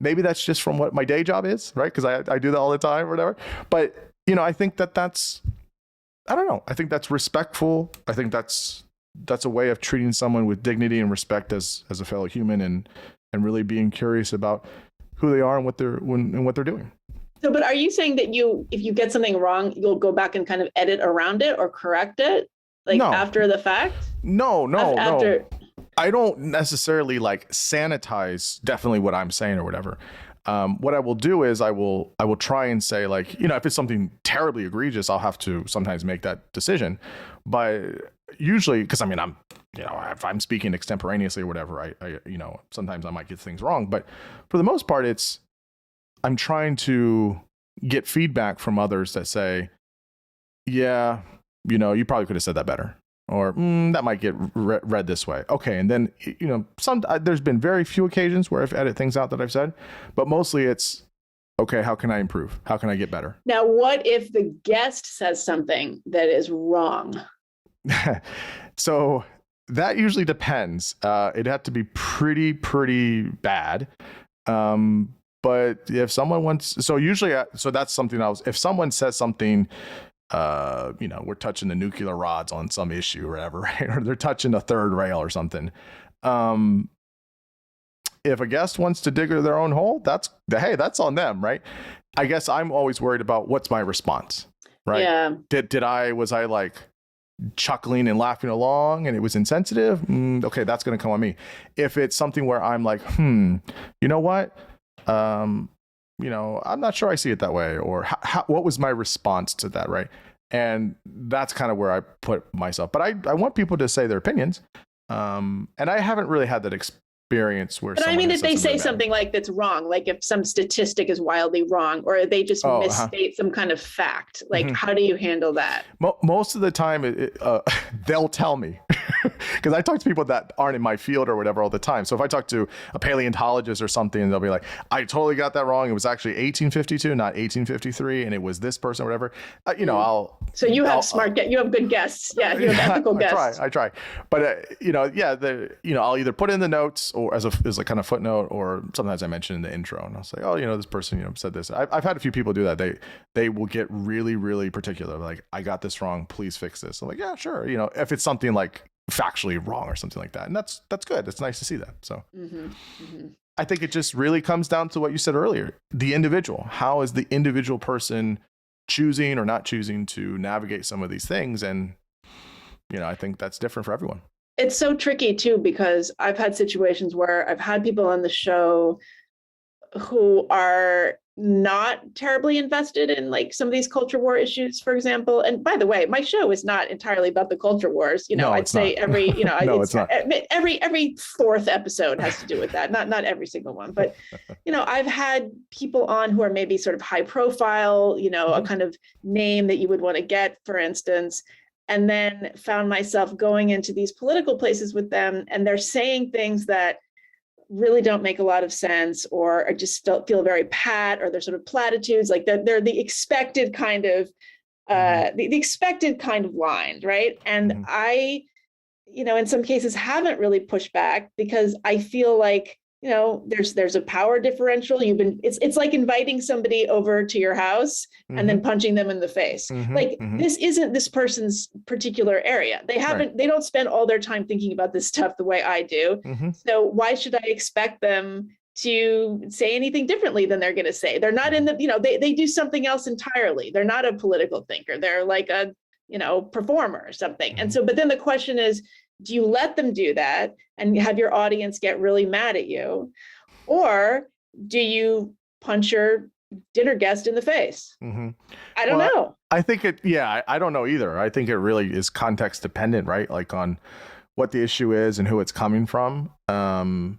Maybe that's just from what my day job is, right? Because I do that all the time or whatever. But, I think I don't know. I think that's respectful. I think that's a way of treating someone with dignity and respect as a fellow human, and really being curious about who they are and what they're doing. So, but are you saying that if you get something wrong, you'll go back and kind of edit around it or correct it, after the fact? No. I don't necessarily sanitize definitely what I'm saying or whatever. What I will do is I will try and say if it's something terribly egregious, I'll have to sometimes make that decision. But usually, because I'm, if I'm speaking extemporaneously or whatever, I sometimes I might get things wrong. But for the most part, I'm trying to get feedback from others that say, yeah, you probably could have said that better. Or that might get read this way. Okay. And then, there's been very few occasions where I've edited things out that I've said, but mostly it's, okay, how can I improve? How can I get better? Now, what if the guest says something that is wrong? So that usually depends. It'd have to be pretty bad. But if someone wants, so usually, so that's something if someone says something, we're touching the nuclear rods on some issue or whatever, right? Or they're touching a third rail or something. If a guest wants to dig their own hole, that's on them, right? I guess I'm always worried about what's my response, right? Yeah. Was I chuckling and laughing along and it was insensitive? Okay, that's going to come on me. If it's something where I'm like, you know what? I'm not sure I see it that way, or what was my response to that, right? And that's kind of where I put myself. But I want people to say their opinions, and I haven't really had that experience where. But I mean, if they say something that's wrong, like if some statistic is wildly wrong, or they just misstate some kind of fact, how do you handle that? Most of the time, they'll tell me. Because I talk to people that aren't in my field or whatever all the time. So if I talk to a paleontologist or something, they'll be like, I totally got that wrong. It was actually 1852, not 1853. And it was this person or whatever. So you have good guests. Yeah, you have ethical guests. I try. But, I'll either put in the notes or as a kind of footnote, or sometimes I mention in the intro and I'll say, this person, said this. I've had a few people do that. They will get really, really particular. Like, I got this wrong. Please fix this. I'm like, yeah, sure. If it's something factually wrong or something like that, and that's good. It's nice to see that. So I think it just really comes down to what you said earlier, the individual. How is the individual person choosing or not choosing to navigate some of these things? And I think that's different for everyone. It's so tricky too, because I've had situations where I've had people on the show who are not terribly invested in some of these culture war issues, for example. And by the way, my show is not entirely about the culture wars. I'd say every, no, it's not. Every fourth episode has to do with that. Not every single one, but, I've had people on who are maybe sort of high profile, a kind of name that you would want to get, for instance, and then found myself going into these political places with them, and they're saying things that really don't make a lot of sense, or just feel very pat, or they're sort of platitudes, they're the expected kind of the expected kind of line, right? And I, in some cases haven't really pushed back, because I feel like there's a power differential. It's like inviting somebody over to your house and then punching them in the face. This isn't this person's particular area. They don't spend all their time thinking about this stuff the way I do. So why should I expect them to say anything differently than they're going to say. They're not in the, they do something else entirely. They're not a political thinker. They're like a, performer or something. And so, but then the question is, do you let them do that and have your audience get really mad at you? Or do you punch your dinner guest in the face? I don't know. I think I don't know either. I think it really is context dependent, right? Like on what the issue is and who it's coming from. And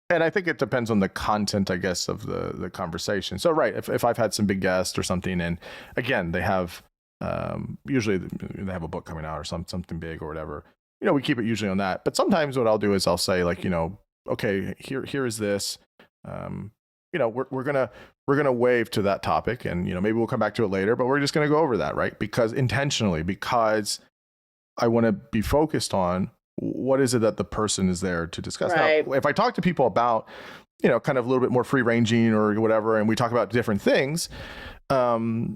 I think it depends on the content, I guess, of the conversation. So, right, if I've had some big guests or something, and again, they have, usually they have a book coming out or something big or whatever, we keep it usually on that. But sometimes what I'll do is I'll say like, okay, here is this, we're gonna wave to that topic, and maybe we'll come back to it later, but we're just gonna go over that, right? Because I want to be focused on what is it that the person is there to discuss. Right. Now, if I talk to people about, kind of a little bit more free ranging or whatever, and we talk about different things, I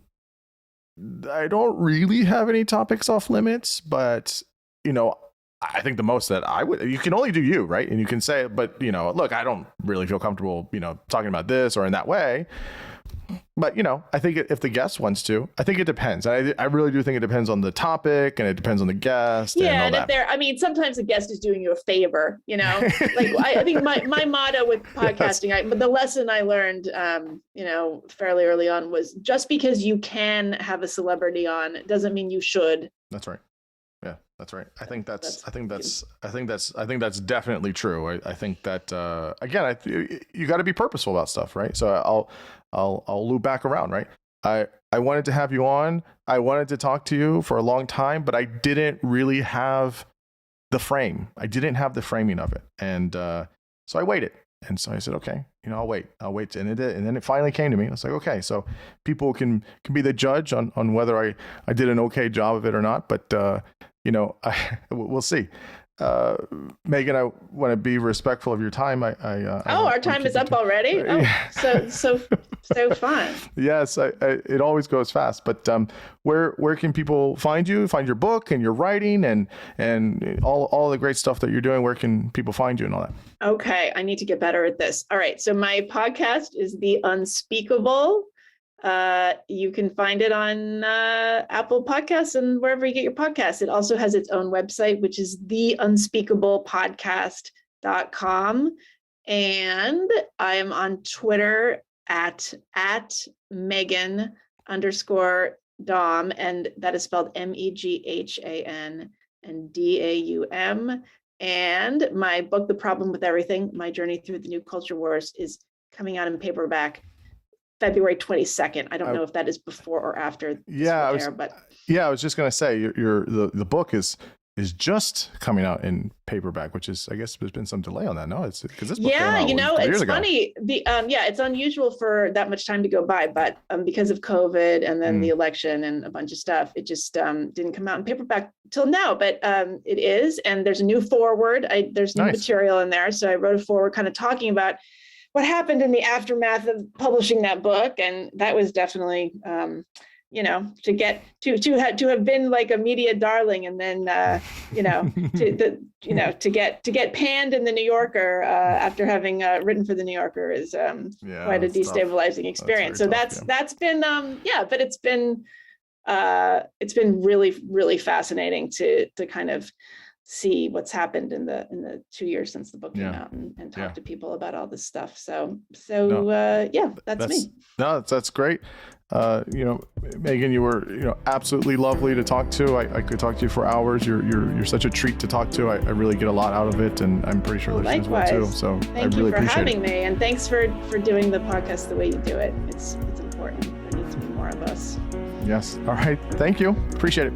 don't really have any topics off limits, but, I think the most that you can only do you, right? And you can say, but, look, I don't really feel comfortable, talking about this or in that way. But, I think if the guest wants to, I think it depends. I really do think it depends on the topic, and it depends on the guest. Yeah. And if sometimes the guest is doing you a favor, like I think my motto with podcasting, but the lesson I learned, fairly early on was just because you can have a celebrity on doesn't mean you should. That's right. Yeah, that's right. I think that's definitely true. I think that, again, you got to be purposeful about stuff, right? So I'll loop back around, right? I wanted to have you on. I wanted to talk to you for a long time, but I didn't really have the frame. I didn't have the framing of it. And so I waited. And so I said, okay, I'll wait. And it did. And then it finally came to me. I was like, okay, so people can be the judge on whether I did an okay job of it or not. But, we'll see. Meghan, I want to be respectful of your time. Our time is up already. So fun. Yes, it always goes fast. But where can people find you? Find your book and your writing and all the great stuff that you're doing. Where can people find you and all that? Okay, I need to get better at this. All right, so my podcast is The Unspeakable. You can find it on Apple Podcasts and wherever you get your podcasts. It also has its own website, which is theunspeakablepodcast.com. And I am on Twitter at Meghan_Daum, and that is spelled Meghan and Daum. And my book, The Problem with Everything, My Journey Through the New Culture Wars, is coming out in paperback February 22nd. I don't know if that is before or after. I was just going to say the book is just coming out in paperback, which is, I guess there's been some delay on that. No, it's because this book came out it's funny. It's unusual for that much time to go by, but because of COVID and then the election and a bunch of stuff, it just didn't come out in paperback till now, but it is. And there's a new foreword. There's new material in there. So I wrote a foreword kind of talking about what happened in the aftermath of publishing that book. And that was definitely, to have been like a media darling, and then, to get panned in the New Yorker after having written for the New Yorker is quite a destabilizing experience. So that's been, but it's been really, really fascinating to kind of see what's happened in the 2 years since the book came out and talk to people about all this stuff. So that's me. No, that's great. Meghan, you were, absolutely lovely to talk to. I could talk to you for hours. You're such a treat to talk to. I really get a lot out of it, and I'm pretty sure listeners will too. So thank you for having me, and thanks for doing the podcast the way you do it. It's important. There needs to be more of us. Yes. All right. Thank you. Appreciate it.